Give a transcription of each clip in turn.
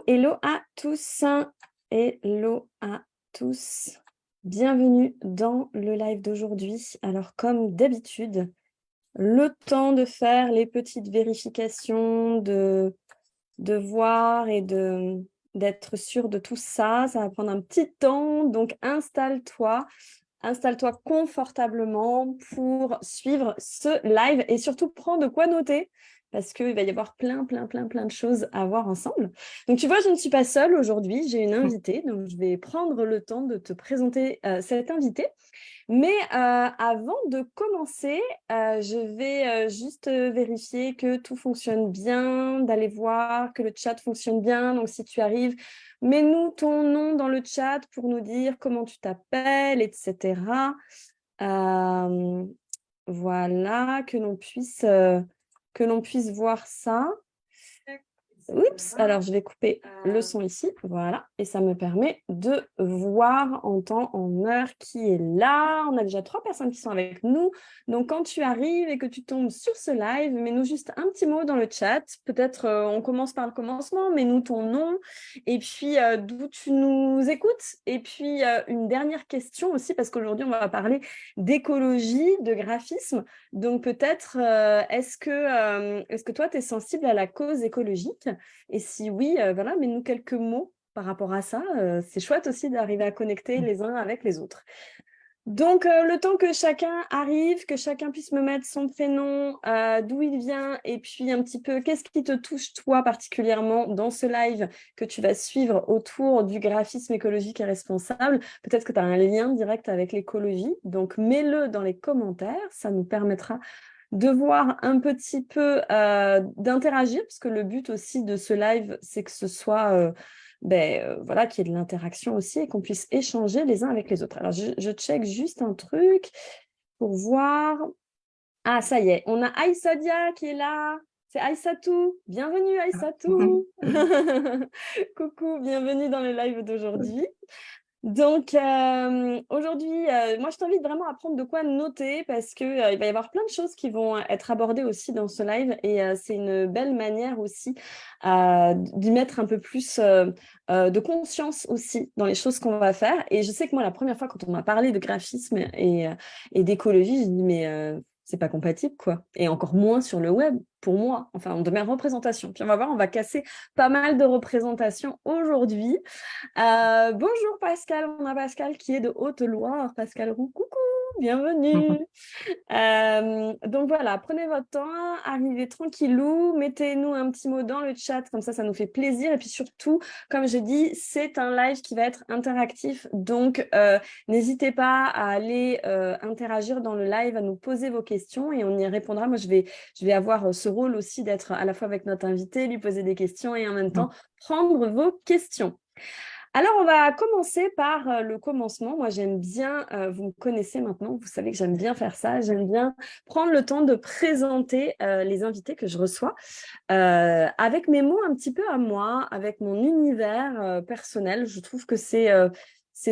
Hello à tous. Hello à tous. Bienvenue dans le live d'aujourd'hui. Alors, comme d'habitude, le temps de faire les petites vérifications, de voir et d'être sûr de tout ça. Ça va prendre un petit temps. Donc, installe-toi confortablement pour suivre ce live et surtout prends de quoi noter parce qu'il va y avoir plein de choses à voir ensemble. Donc, tu vois, je ne suis pas seule aujourd'hui, j'ai une invitée, donc je vais prendre le temps de te présenter cette invitée. Mais avant de commencer, je vais juste vérifier que tout fonctionne bien, d'aller voir que le chat fonctionne bien. Donc, si tu arrives, mets-nous ton nom dans le chat pour nous dire comment tu t'appelles, etc. Voilà, que l'on puisse voir ça. Oups, alors je vais couper le son ici, voilà, et ça me permet de voir en temps, en heure qui est là. On a déjà 3 personnes qui sont avec nous, donc quand tu arrives et que tu tombes sur ce live, mets-nous juste un petit mot dans le chat, peut-être on commence par le commencement, mets-nous ton nom, et puis d'où tu nous écoutes, et puis une dernière question aussi, parce qu'aujourd'hui on va parler d'écologie, de graphisme, donc peut-être est-ce que toi tu es sensible à la cause écologique? Et si oui, voilà, mets-nous quelques mots par rapport à ça. C'est chouette aussi d'arriver à connecter les uns avec les autres. Donc, le temps que chacun arrive, que chacun puisse me mettre son prénom, d'où il vient, et puis un petit peu, qu'est-ce qui te touche toi particulièrement dans ce live que tu vas suivre autour du graphisme écologique et responsable. Peut-être que tu as un lien direct avec l'écologie, donc mets-le dans les commentaires, ça nous permettra de voir un petit peu, d'interagir, parce que le but aussi de ce live, c'est que ce soit, voilà, qu'il y ait de l'interaction aussi et qu'on puisse échanger les uns avec les autres. Alors, je check juste un truc pour voir. Ah, ça y est, on a Aïssadia qui est là. C'est Aïssatou. Bienvenue, Aïssatou. Coucou, bienvenue dans le live d'aujourd'hui. Donc, aujourd'hui, moi, je t'invite vraiment à prendre de quoi noter parce qu'il il va y avoir plein de choses qui vont être abordées aussi dans ce live et c'est une belle manière aussi d'y mettre un peu plus de conscience aussi dans les choses qu'on va faire. Et je sais que moi, la première fois, quand on m'a parlé de graphisme et d'écologie, je dis, mais c'est pas compatible, quoi. Et encore moins sur le web, pour moi, enfin, de mes représentations. Puis on va voir, on va casser pas mal de représentations aujourd'hui. Bonjour Pascal, on a Pascal qui est de Haute-Loire. Pascal Roux, coucou, bienvenue. Donc voilà, prenez votre temps, arrivez tranquillou, mettez-nous un petit mot dans le chat, comme ça nous fait plaisir. Et puis surtout, comme je dis, c'est un live qui va être interactif, donc n'hésitez pas à aller interagir dans le live, à nous poser vos questions et on y répondra. Moi, je vais avoir ce rôle aussi d'être à la fois avec notre invité, lui poser des questions et en même temps prendre vos questions. Alors, on va commencer par le commencement. Moi, j'aime bien, vous me connaissez maintenant, vous savez que j'aime bien faire ça. J'aime bien prendre le temps de présenter les invités que je reçois avec mes mots un petit peu à moi, avec mon univers personnel. Je trouve que c'est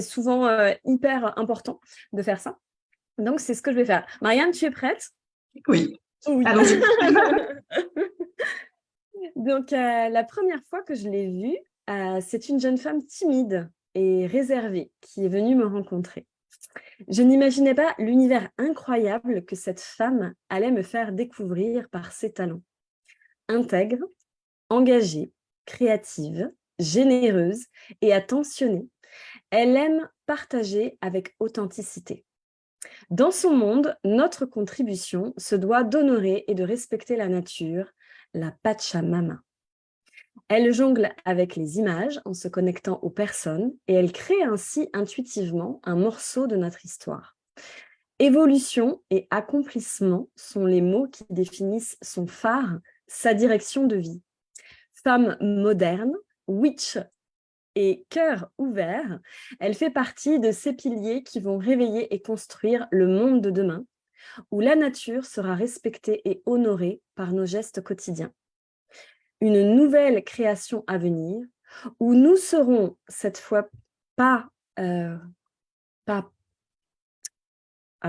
souvent hyper important de faire ça. Donc, c'est ce que je vais faire. Marianne, tu es prête? Oui. Oui. Allons-y. Donc, la première fois que je l'ai vue, c'est une jeune femme timide et réservée qui est venue me rencontrer. Je n'imaginais pas l'univers incroyable que cette femme allait me faire découvrir par ses talents. Intègre, engagée, créative, généreuse et attentionnée, elle aime partager avec authenticité. Dans son monde, notre contribution se doit d'honorer et de respecter la nature, la Pachamama. Elle jongle avec les images en se connectant aux personnes et elle crée ainsi intuitivement un morceau de notre histoire. Évolution et accomplissement sont les mots qui définissent son phare, sa direction de vie. Femme moderne, witch et cœur ouvert, elle fait partie de ces piliers qui vont réveiller et construire le monde de demain, où la nature sera respectée et honorée par nos gestes quotidiens. Une nouvelle création à venir, où nous serons cette fois pas à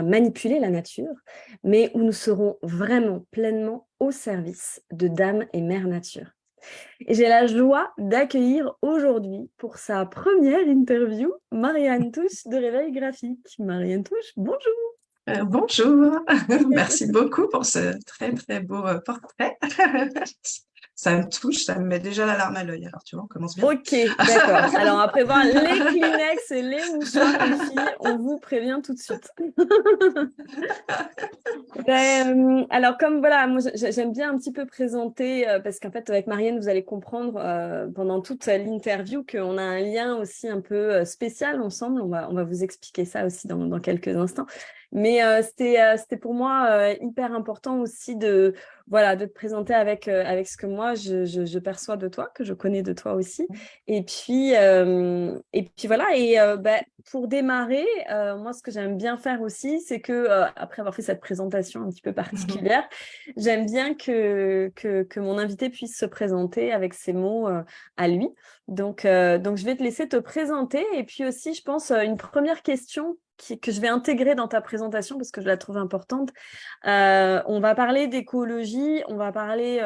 manipuler la nature, mais où nous serons vraiment pleinement au service de Dame et Mère Nature. Et j'ai la joie d'accueillir aujourd'hui pour sa première interview Marianne Touche de Réveil Graphique. Marianne Touche, bonjour. Bonjour, merci beaucoup pour ce très très beau portrait. Ça me touche, ça me met déjà la larme à l'œil. Alors tu vois, on commence bien. Ok, d'accord. Alors, on va prévoir les Kleenex et les mouchoirs, les filles. On vous prévient tout de suite. Alors, comme voilà, moi j'aime bien un petit peu présenter, parce qu'en fait, avec Marianne, vous allez comprendre pendant toute l'interview qu'on a un lien aussi un peu spécial ensemble. On va vous expliquer ça aussi dans quelques instants. Mais c'était pour moi hyper important aussi voilà, de te présenter avec ce que moi je perçois de toi, que je connais de toi aussi. Et puis voilà, pour démarrer, moi, ce que j'aime bien faire aussi, c'est que après avoir fait cette présentation un petit peu particulière, j'aime bien que mon invité puisse se présenter avec ses mots à lui. Donc, je vais te laisser te présenter. Et puis aussi, je pense, une première question que je vais intégrer dans ta présentation parce que je la trouve importante. On va parler d'écologie, on va parler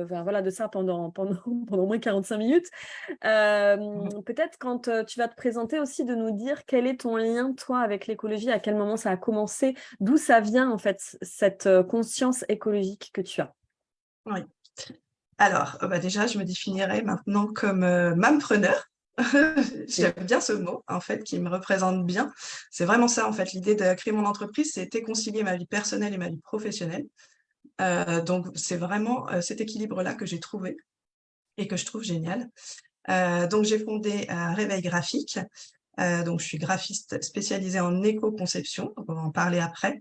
voilà, de ça pendant au moins 45 minutes. Peut-être quand tu vas te présenter aussi de nous dire quel est ton lien, toi, avec l'écologie, à quel moment ça a commencé, d'où ça vient, en fait, cette conscience écologique que tu as. Oui. Alors, déjà, je me définirais maintenant comme mampreneur. J'aime bien ce mot, en fait, qui me représente bien. C'est vraiment ça, en fait, l'idée de créer mon entreprise, c'était concilier ma vie personnelle et ma vie professionnelle. Donc, c'est vraiment cet équilibre-là que j'ai trouvé et que je trouve génial. Donc, j'ai fondé Réveil Graphique. Donc, je suis graphiste spécialisée en éco-conception. On va en parler après.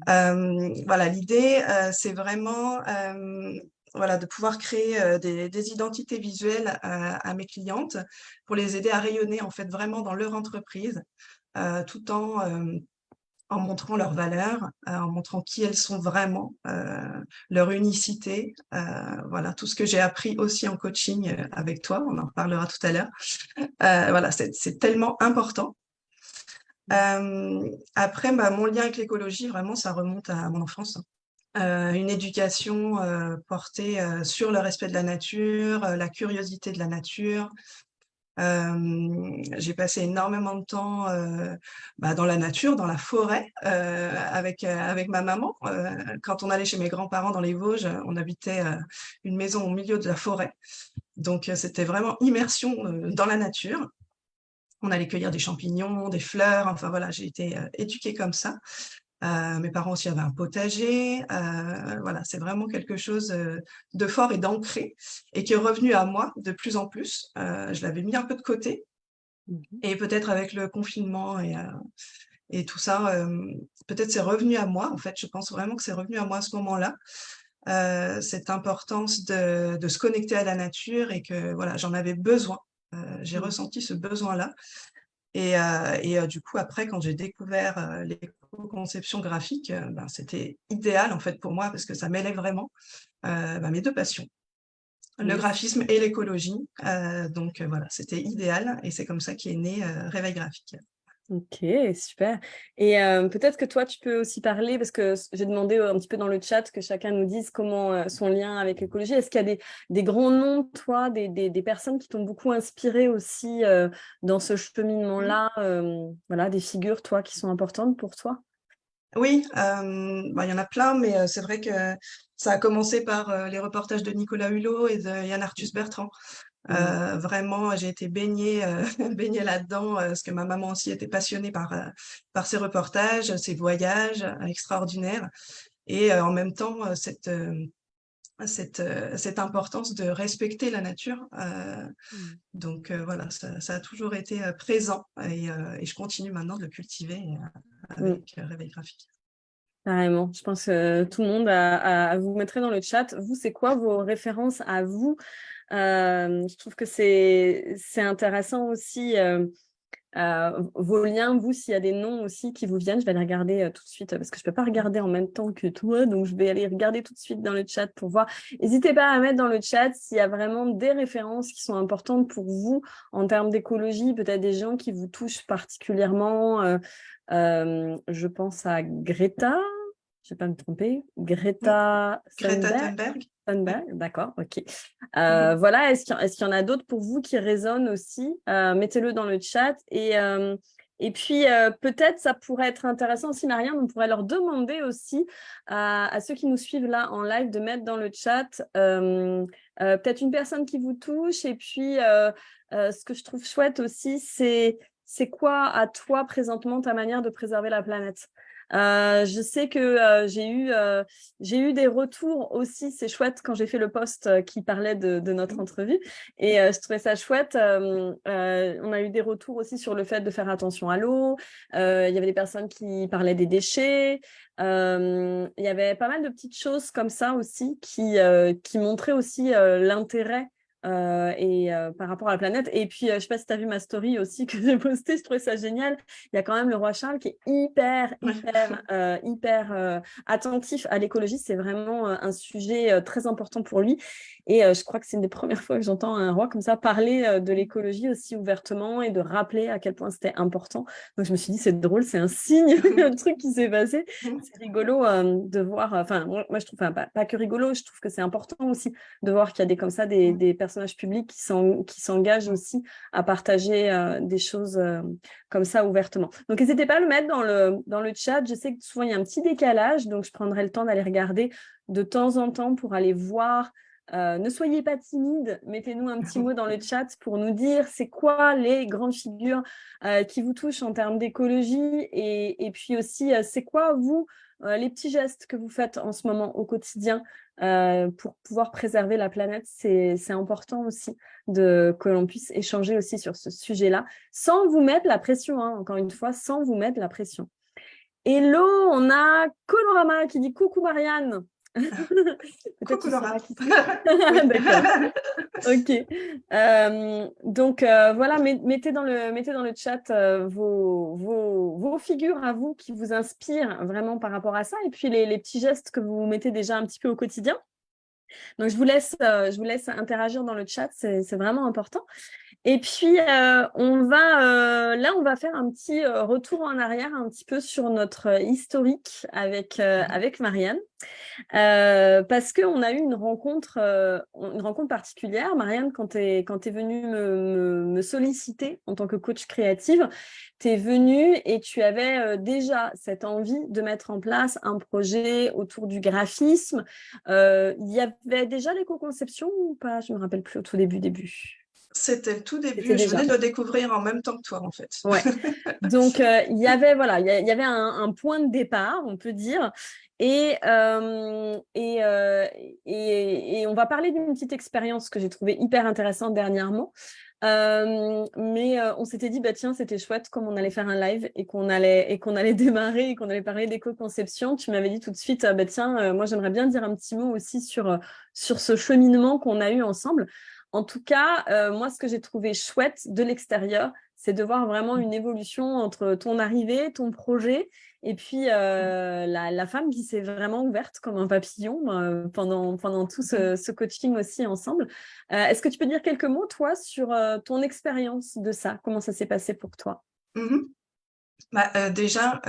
Voilà, l'idée, c'est vraiment voilà, de pouvoir créer des identités visuelles à mes clientes pour les aider à rayonner en fait vraiment dans leur entreprise, tout en montrant leurs valeurs, en montrant qui elles sont vraiment, leur unicité. Voilà, tout ce que j'ai appris aussi en coaching avec toi, on en reparlera tout à l'heure. Voilà, c'est tellement important. Après, mon lien avec l'écologie, vraiment, ça remonte à mon enfance. Une éducation portée sur le respect de la nature, la curiosité de la nature. J'ai passé énormément de temps dans la nature, dans la forêt, avec ma maman. Quand on allait chez mes grands-parents dans les Vosges, on habitait une maison au milieu de la forêt. Donc, c'était vraiment immersion dans la nature. On allait cueillir des champignons, des fleurs. Enfin, voilà, j'ai été éduquée comme ça. Mes parents aussi avaient un potager. Voilà, c'est vraiment quelque chose de fort et d'ancré et qui est revenu à moi de plus en plus. Je l'avais mis un peu de côté et peut-être avec le confinement et tout ça, peut-être c'est revenu à moi. En fait, je pense vraiment que c'est revenu à moi à ce moment-là. Cette importance de se connecter à la nature et que voilà, j'en avais besoin. J'ai ressenti ce besoin-là. Et du coup, après, quand j'ai découvert l'éco-conception graphique, c'était idéal en fait pour moi parce que ça mêlait vraiment mes deux passions, le graphisme et l'écologie. Donc voilà, c'était idéal et c'est comme ça qu'est né Réveil Graphique. Ok, super. Et peut-être que toi, tu peux aussi parler, parce que j'ai demandé un petit peu dans le chat que chacun nous dise comment son lien avec l'écologie. Est-ce qu'il y a des grands noms, toi, des personnes qui t'ont beaucoup inspiré aussi dans ce cheminement-là, voilà, des figures, toi, qui sont importantes pour toi? Oui, il y en a plein, mais c'est vrai que ça a commencé par les reportages de Nicolas Hulot et de Yann Arthus Bertrand. Vraiment, j'ai été baignée, baignée là-dedans, parce que ma maman aussi était passionnée par ces reportages, ces voyages extraordinaires, et en même temps cette importance de respecter la nature. Donc voilà, ça a toujours été présent, et je continue maintenant de le cultiver avec Réveil Graphique. Carrément. Je pense que tout le monde vous mettrez dans le chat. Vous, c'est quoi vos références à vous? Je trouve que c'est intéressant aussi. Vos liens, vous, s'il y a des noms aussi qui vous viennent, je vais aller regarder tout de suite parce que je peux pas regarder en même temps que toi, donc je vais aller regarder tout de suite dans le chat pour voir. N'hésitez pas à mettre dans le chat s'il y a vraiment des références qui sont importantes pour vous en termes d'écologie, peut-être des gens qui vous touchent particulièrement. Je pense à Greta. je ne vais pas me tromper, Greta Greta Thunberg. Thunberg. Thunberg, d'accord, ok. Voilà, est-ce qu'il y en a d'autres pour vous qui résonnent aussi? Mettez-le dans le chat. Et puis, peut-être, ça pourrait être intéressant aussi, Marianne, on pourrait leur demander aussi à ceux qui nous suivent là en live de mettre dans le chat peut-être une personne qui vous touche. Et puis, ce que je trouve chouette aussi, c'est quoi à toi présentement ta manière de préserver la planète? Je sais que j'ai eu des retours aussi, c'est chouette quand j'ai fait le post qui parlait de notre entrevue et je trouvais ça chouette. On a eu des retours aussi sur le fait de faire attention à l'eau. Il y avait des personnes qui parlaient des déchets. Il y avait pas mal de petites choses comme ça aussi qui montraient aussi l'intérêt par rapport à la planète. Et puis, je ne sais pas si tu as vu ma story aussi que j'ai postée, je trouvais ça génial. Il y a quand même le roi Charles qui est hyper attentif à l'écologie. C'est vraiment un sujet très important pour lui. Et je crois que c'est une des premières fois que j'entends un roi comme ça parler de l'écologie aussi ouvertement et de rappeler à quel point c'était important. Donc, je me suis dit, c'est drôle, c'est un signe, un truc qui s'est passé. C'est rigolo de voir, enfin, moi je trouve, pas que rigolo, je trouve que c'est important aussi de voir qu'il y a comme ça des personnages publics qui s'engagent aussi à partager des choses comme ça ouvertement. Donc, n'hésitez pas à le mettre dans le chat. Je sais que souvent, il y a un petit décalage, donc je prendrai le temps d'aller regarder de temps en temps pour aller voir. Ne soyez pas timide, mettez-nous un petit mot dans le chat pour nous dire c'est quoi les grandes figures qui vous touchent en termes d'écologie et puis aussi c'est quoi vous les petits gestes que vous faites en ce moment au quotidien pour pouvoir préserver la planète. C'est important aussi que l'on puisse échanger aussi sur ce sujet-là sans vous mettre la pression, hein, encore une fois, sans vous mettre la pression. Hello, on a Colorama qui dit coucou Marianne. Coucou Laura. D'accord. Ok. Donc voilà, mettez dans le chat vos figures à vous qui vous inspirent vraiment par rapport à ça et puis les petits gestes que vous mettez déjà un petit peu au quotidien. Donc je vous laisse interagir dans le chat, c'est vraiment important. Et puis, on va faire un petit retour en arrière un petit peu sur notre historique avec Marianne. Parce qu'on a eu une rencontre particulière. Marianne, quand tu es venue me solliciter en tant que coach créative, tu es venue et tu avais déjà cette envie de mettre en place un projet autour du graphisme. Il y avait déjà l'éco-conception ou pas? Je ne me rappelle plus au tout début. C'était le tout début. Je venais de le découvrir en même temps que toi, en fait. Ouais. Donc, il y avait un point de départ, on peut dire. Et on va parler d'une petite expérience que j'ai trouvée hyper intéressante dernièrement. Mais on s'était dit, bah, tiens, c'était chouette comme on allait faire un live et qu'on allait démarrer et qu'on allait parler d'éco-conception. Tu m'avais dit tout de suite, bah, tiens, moi, j'aimerais bien dire un petit mot aussi sur ce cheminement qu'on a eu ensemble. En tout cas, moi, ce que j'ai trouvé chouette de l'extérieur, c'est de voir vraiment une évolution entre ton arrivée, ton projet, et puis la femme qui s'est vraiment ouverte comme un papillon pendant tout ce coaching aussi ensemble. Est-ce que tu peux dire quelques mots, toi, sur ton expérience de ça? Comment ça s'est passé pour toi? Déjà,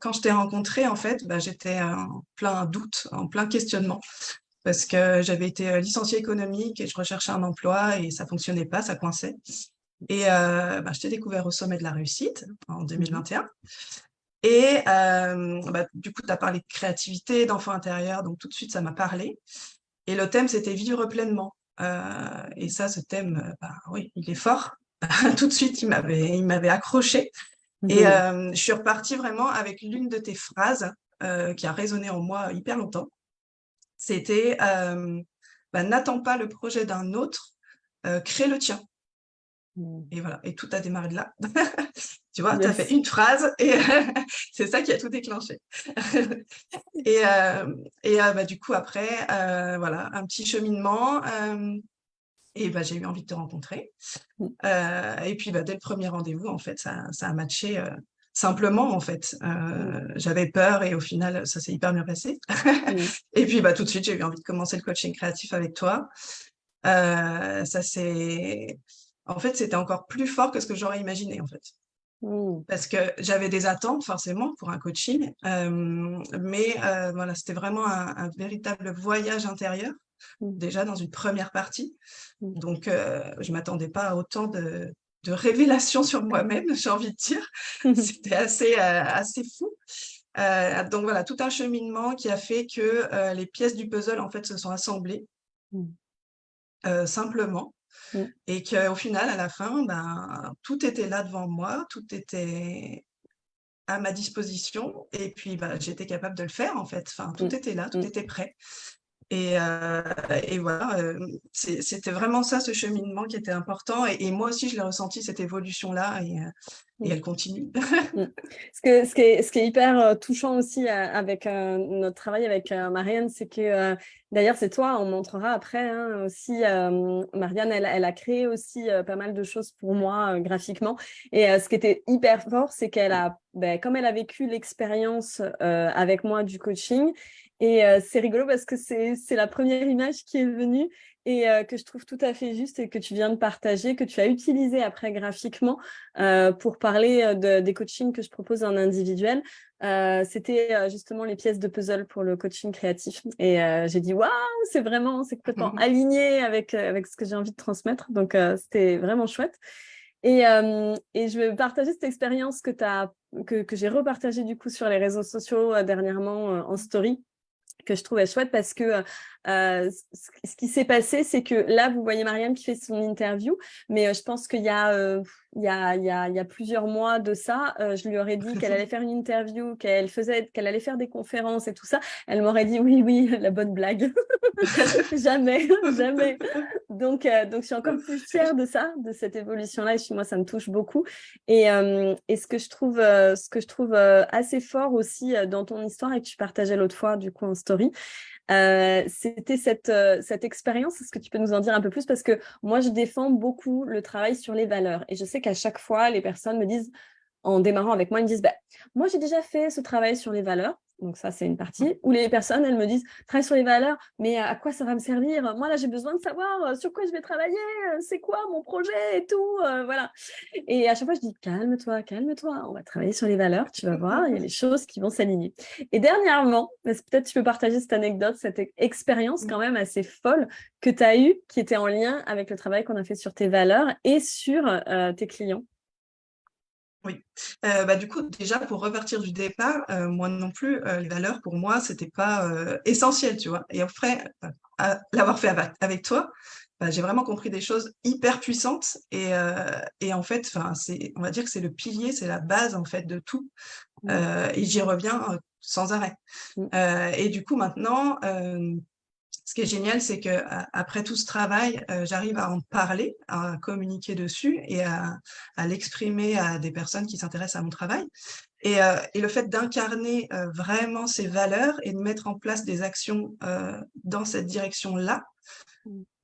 quand je t'ai rencontrée, en fait, j'étais en plein doute, en plein questionnement. Parce que j'avais été licenciée économique et je recherchais un emploi et ça fonctionnait pas, ça coinçait. Et je t'ai découvert au sommet de la réussite en 2021. Et du coup, tu as parlé de créativité, d'enfant intérieur, donc tout de suite, ça m'a parlé. Et le thème, c'était vivre pleinement. Et ça, ce thème, oui, il est fort. Tout de suite, il m'avait accroché. Et je suis repartie vraiment avec l'une de tes phrases qui a résonné en moi hyper longtemps. C'était n'attends pas le projet d'un autre, crée le tien. Et voilà, et tout a démarré de là. Tu vois, tu as fait une phrase et c'est ça qui a tout déclenché. Du coup, après, voilà, un petit cheminement. Et j'ai eu envie de te rencontrer. Et puis, dès le premier rendez-vous, en fait, ça a matché simplement, en fait. J'avais peur et au final, ça s'est hyper bien passé. Et puis, tout de suite, j'ai eu envie de commencer le coaching créatif avec toi. En fait, c'était encore plus fort que ce que j'aurais imaginé, en fait. parce que j'avais des attentes forcément pour un coaching, mais voilà, c'était vraiment un véritable voyage intérieur, déjà dans une première partie. Donc, je m'attendais pas à autant de révélations sur moi-même, j'ai envie de dire. C'était assez fou. Donc voilà, tout un cheminement qui a fait que les pièces du puzzle en fait se sont assemblées simplement, et qu'au final, à la fin, ben, tout était là devant moi, tout était à ma disposition, et puis bah, j'étais capable de le faire en fait. Enfin, tout était là, tout était prêt. Et, et voilà, c'était vraiment ça, ce cheminement qui était important. Et moi aussi, je l'ai ressenti, cette évolution-là, et elle continue. Ce qui est hyper touchant aussi avec notre travail avec Marianne, c'est que d'ailleurs, c'est toi, on montrera après aussi. Marianne, elle a créé aussi pas mal de choses pour moi graphiquement. Et ce qui était hyper fort, c'est qu'elle a, comme elle a vécu l'expérience avec moi du coaching, et c'est rigolo parce que c'est la première image qui est venue et que je trouve tout à fait juste et que tu viens de partager, que tu as utilisé après graphiquement pour parler des coachings que je propose en individuel. C'était justement les pièces de puzzle pour le coaching créatif. Et j'ai dit, waouh, c'est complètement aligné avec ce que j'ai envie de transmettre. Donc, c'était vraiment chouette. Et je vais partager cette expérience que j'ai repartagée du coup sur les réseaux sociaux dernièrement en story, que je trouvais chouette parce que ce qui s'est passé, c'est que là, vous voyez Marianne qui fait son interview, mais je pense qu'il y a, il y a plusieurs mois de ça, je lui aurais dit qu'elle allait faire une interview, qu'elle allait faire des conférences et tout ça. Elle m'aurait dit oui, oui, la bonne blague. Jamais, jamais. Donc, je suis encore plus fière de ça, de cette évolution-là. Et moi, ça me touche beaucoup. Et ce que je trouve assez fort aussi dans ton histoire et que tu partageais l'autre fois, du coup, en story, c'était cette expérience. Est-ce que tu peux nous en dire un peu plus? Parce que moi, je défends beaucoup le travail sur les valeurs. Et je sais qu'à chaque fois, les personnes me disent, en démarrant avec moi, ils me disent, moi, j'ai déjà fait ce travail sur les valeurs. Donc ça, c'est une partie. Où les personnes, elles me disent, travail sur les valeurs, mais à quoi ça va me servir? Moi, là, j'ai besoin de savoir sur quoi je vais travailler, c'est quoi mon projet et tout. Voilà. Et à chaque fois, je dis, calme-toi, calme-toi. On va travailler sur les valeurs, tu vas voir, il y a les choses qui vont s'aligner. Et dernièrement, peut-être tu peux partager cette anecdote, cette expérience quand même assez folle que tu as eue, qui était en lien avec le travail qu'on a fait sur tes valeurs et sur tes clients. Oui. Bah, du coup, déjà, pour repartir du départ, moi non plus, les valeurs, pour moi, c'était pas essentiel, tu vois. Et après, l'avoir fait avec toi, bah, j'ai vraiment compris des choses hyper puissantes. Et en fait, enfin, on va dire que c'est le pilier, c'est la base en fait de tout. Et j'y reviens sans arrêt. Et du coup, maintenant, ce qui est génial, c'est que après tout ce travail, j'arrive à en parler, à communiquer dessus et à l'exprimer à des personnes qui s'intéressent à mon travail. Et le fait d'incarner vraiment ces valeurs et de mettre en place des actions dans cette direction-là,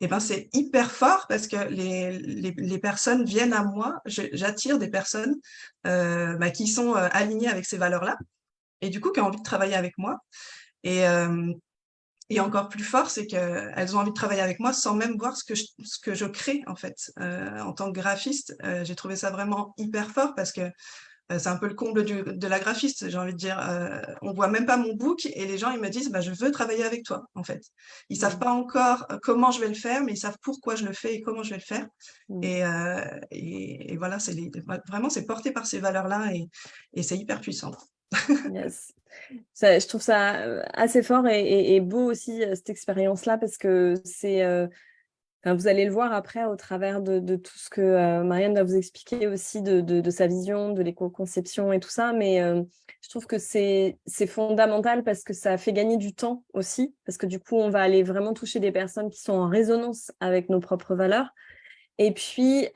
et ben c'est hyper fort parce que les personnes viennent à moi. J'attire des personnes bah, qui sont alignées avec ces valeurs-là et du coup qui ont envie de travailler avec moi. Et, euh, et encore plus fort, c'est qu'elles ont envie de travailler avec moi sans même voir ce que je crée, en fait. En tant que graphiste, j'ai trouvé ça vraiment hyper fort parce que c'est un peu le comble de la graphiste, j'ai envie de dire. On voit même pas mon book et les gens, ils me disent, bah, je veux travailler avec toi, en fait. Ils savent pas encore comment je vais le faire, mais ils savent pourquoi je le fais et comment je vais le faire. Et voilà, vraiment, c'est porté par ces valeurs-là et c'est hyper puissant. Yes. Je trouve ça assez fort et beau aussi, cette expérience-là, parce que enfin, vous allez le voir après au travers de tout ce que Marianne va vous expliquer aussi de sa vision, de l'éco-conception et tout ça. Mais je trouve que c'est fondamental parce que ça fait gagner du temps aussi, parce que du coup, on va aller vraiment toucher des personnes qui sont en résonance avec nos propres valeurs. Et puis,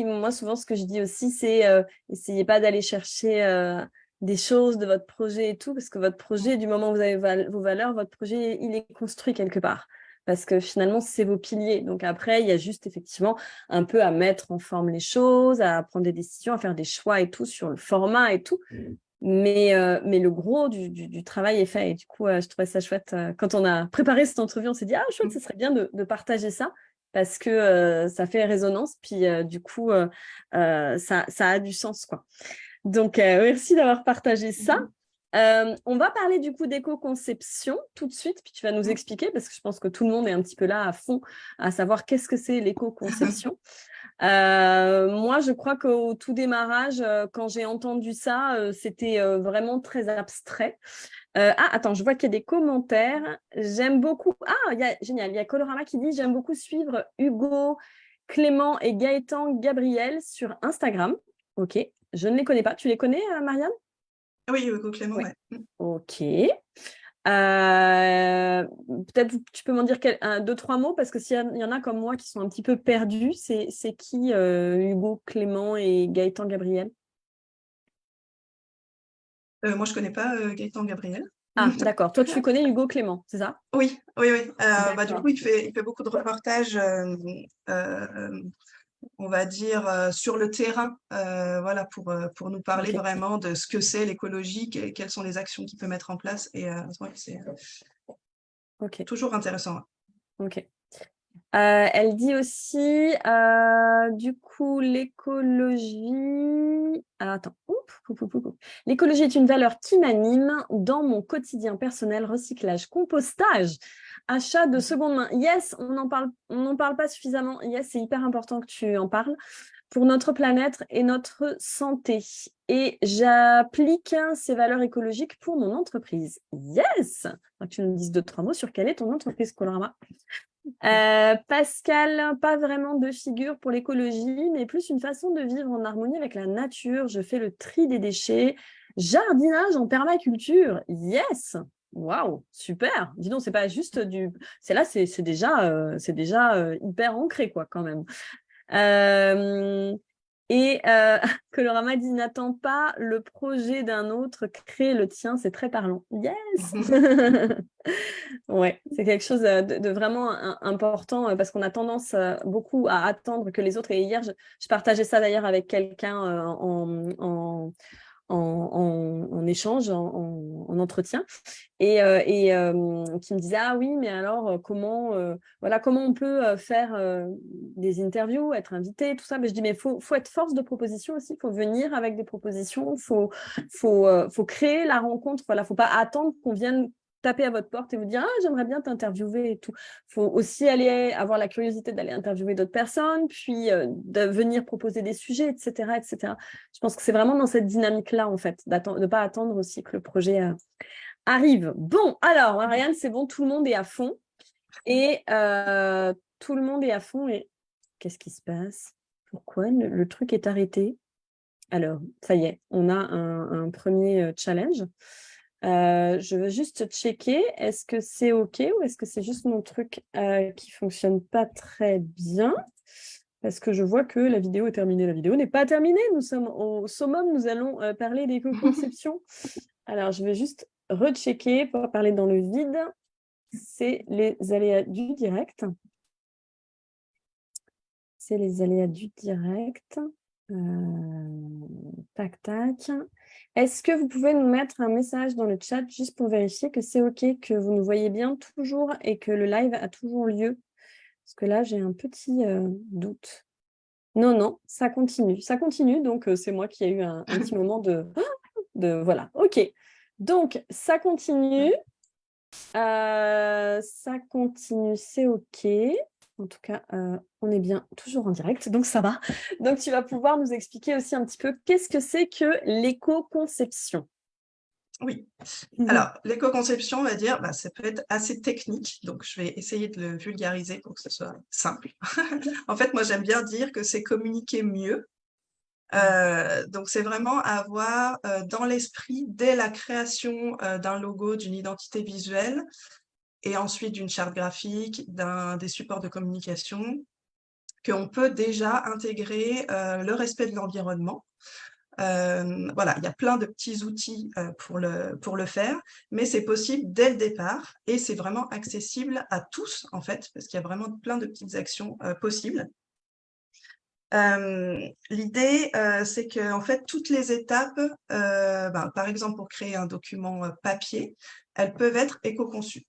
moi, souvent, ce que je dis aussi, c'est essayez pas d'aller chercher des choses de votre projet et tout, parce que votre projet, du moment où vous avez vos valeurs, votre projet, il est construit quelque part. Parce que finalement, c'est vos piliers. Donc après, il y a juste effectivement un peu à mettre en forme les choses, à prendre des décisions, à faire des choix et tout sur le format et tout. Mais le gros du travail est fait. Et du coup, je trouvais ça chouette. Quand on a préparé cette entrevue, on s'est dit, ah, chouette, ce serait bien de partager ça. parce que ça fait résonance, puis du coup, ça a du sens, quoi. Donc, merci d'avoir partagé ça. On va parler du coup d'éco-conception tout de suite, puis tu vas nous expliquer, parce que je pense que tout le monde est un petit peu là à fond à savoir qu'est-ce que c'est l'éco-conception. Moi, je crois qu'au tout démarrage, quand j'ai entendu ça, c'était vraiment très abstrait. Attends, je vois qu'il y a des commentaires. J'aime beaucoup. Génial. Il y a Colorama qui dit: j'aime beaucoup suivre Hugo, Clément et Gaëtan Gabriel sur Instagram. Ok, je ne les connais pas. Tu les connais, Marianne? Oui, Hugo Clément, Oui. ouais. Ok. Peut-être tu peux m'en dire deux, trois mots, parce que s'il y en a comme moi qui sont un petit peu perdus, c'est qui Hugo, Clément et Gaëtan Gabriel? Moi, je connais pas Gaëtan Gabriel. Ah, d'accord. Toi, tu connais Hugo Clément, c'est ça? Oui, oui, oui. Du D'accord. coup, il fait beaucoup de reportages, on va dire, sur le terrain, voilà, pour nous parler Ok. vraiment de ce que c'est l'écologie, quelles sont les actions qu'il peut mettre en place. Et ouais, c'est Ok. toujours intéressant. Ok. Elle dit aussi, du coup, l'écologie. Alors, attends. L'écologie est une valeur qui m'anime dans mon quotidien personnel, recyclage, compostage, achat de seconde main. Yes, on n'en parle pas suffisamment. Yes, c'est hyper important que tu en parles pour notre planète et notre santé. Et j'applique ces valeurs écologiques pour mon entreprise. Yes! Que tu nous dises deux, trois mots sur quelle est ton entreprise, Colorama. Pascal, pas vraiment de figure pour l'écologie, mais plus une façon de vivre en harmonie avec la nature. Je fais le tri des déchets, jardinage en permaculture. Yes! Waouh, super! Dis donc, c'est pas juste du. C'est déjà, hyper ancré, quoi, quand même. Et Colorama dit: n'attends pas le projet d'un autre, crée le tien, c'est très parlant. Yes! Ouais, c'est quelque chose de vraiment important, parce qu'on a tendance beaucoup à attendre que les autres. Et hier, je partageais ça d'ailleurs avec quelqu'un en échange, en entretien, et qui me disait: ah oui, mais alors comment on peut faire des interviews, être invité, tout ça. Mais je dis: mais faut être force de proposition aussi, faut venir avec des propositions, faut créer la rencontre. Voilà, faut pas attendre qu'on vienne taper à votre porte et vous dire: ah, j'aimerais bien t'interviewer et tout. Faut aussi avoir la curiosité d'aller interviewer d'autres personnes, puis de venir proposer des sujets, etc., etc. Je pense que c'est vraiment dans cette dynamique-là, en fait, de ne pas attendre aussi que le projet arrive. Bon, alors, Marianne, c'est bon, tout le monde est à fond. Et tout le monde est à fond. Et qu'est-ce qui se passe? Pourquoi le truc est arrêté? Alors, ça y est, on a un premier challenge. Je veux juste checker, est-ce que c'est OK ou est-ce que c'est juste mon truc qui fonctionne pas très bien? Parce que je vois que la vidéo est terminée. La vidéo n'est pas terminée. Nous sommes au summum. Nous allons parler d'éco-conception. Alors, je vais juste rechecker pour parler dans le vide. C'est les aléas du direct. C'est les aléas du direct. Tac, tac. Est-ce que vous pouvez nous mettre un message dans le chat juste pour vérifier que c'est OK, que vous nous voyez bien toujours et que le live a toujours lieu? Parce que là, j'ai un petit doute. Non, non, ça continue. Ça continue, donc c'est moi qui ai eu un petit moment Voilà, OK. Donc, ça continue. Ça continue, c'est OK. En tout cas, on est bien toujours en direct, donc ça va. Donc, tu vas pouvoir nous expliquer aussi un petit peu qu'est-ce que c'est que l'éco-conception. Oui. Alors, l'éco-conception, on va dire, ça peut être assez technique, donc je vais essayer de le vulgariser pour que ce soit simple. En fait, moi, j'aime bien dire que c'est communiquer mieux. Donc, c'est vraiment avoir dans l'esprit, dès la création d'un logo, d'une identité visuelle, et ensuite d'une charte graphique, des supports de communication, qu'on peut déjà intégrer le respect de l'environnement. Voilà, il y a plein de petits outils pour le faire, mais c'est possible dès le départ et c'est vraiment accessible à tous, en fait, parce qu'il y a vraiment plein de petites actions possibles. L'idée, c'est que en fait, toutes les étapes, par exemple, pour créer un document papier, elles peuvent être éco-conçues.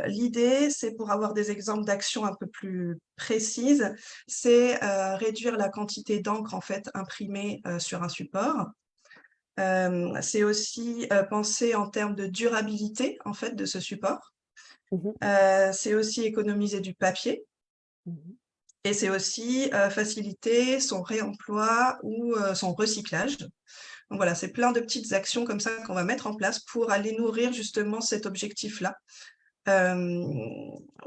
L'idée, c'est pour avoir des exemples d'actions un peu plus précises, c'est réduire la quantité d'encre en fait imprimée sur un support. C'est aussi penser en termes de durabilité en fait de ce support. Mhm. C'est aussi économiser du papier Mhm. et c'est aussi faciliter son réemploi ou son recyclage. Donc voilà, c'est plein de petites actions comme ça qu'on va mettre en place pour aller nourrir justement cet objectif-là. Euh,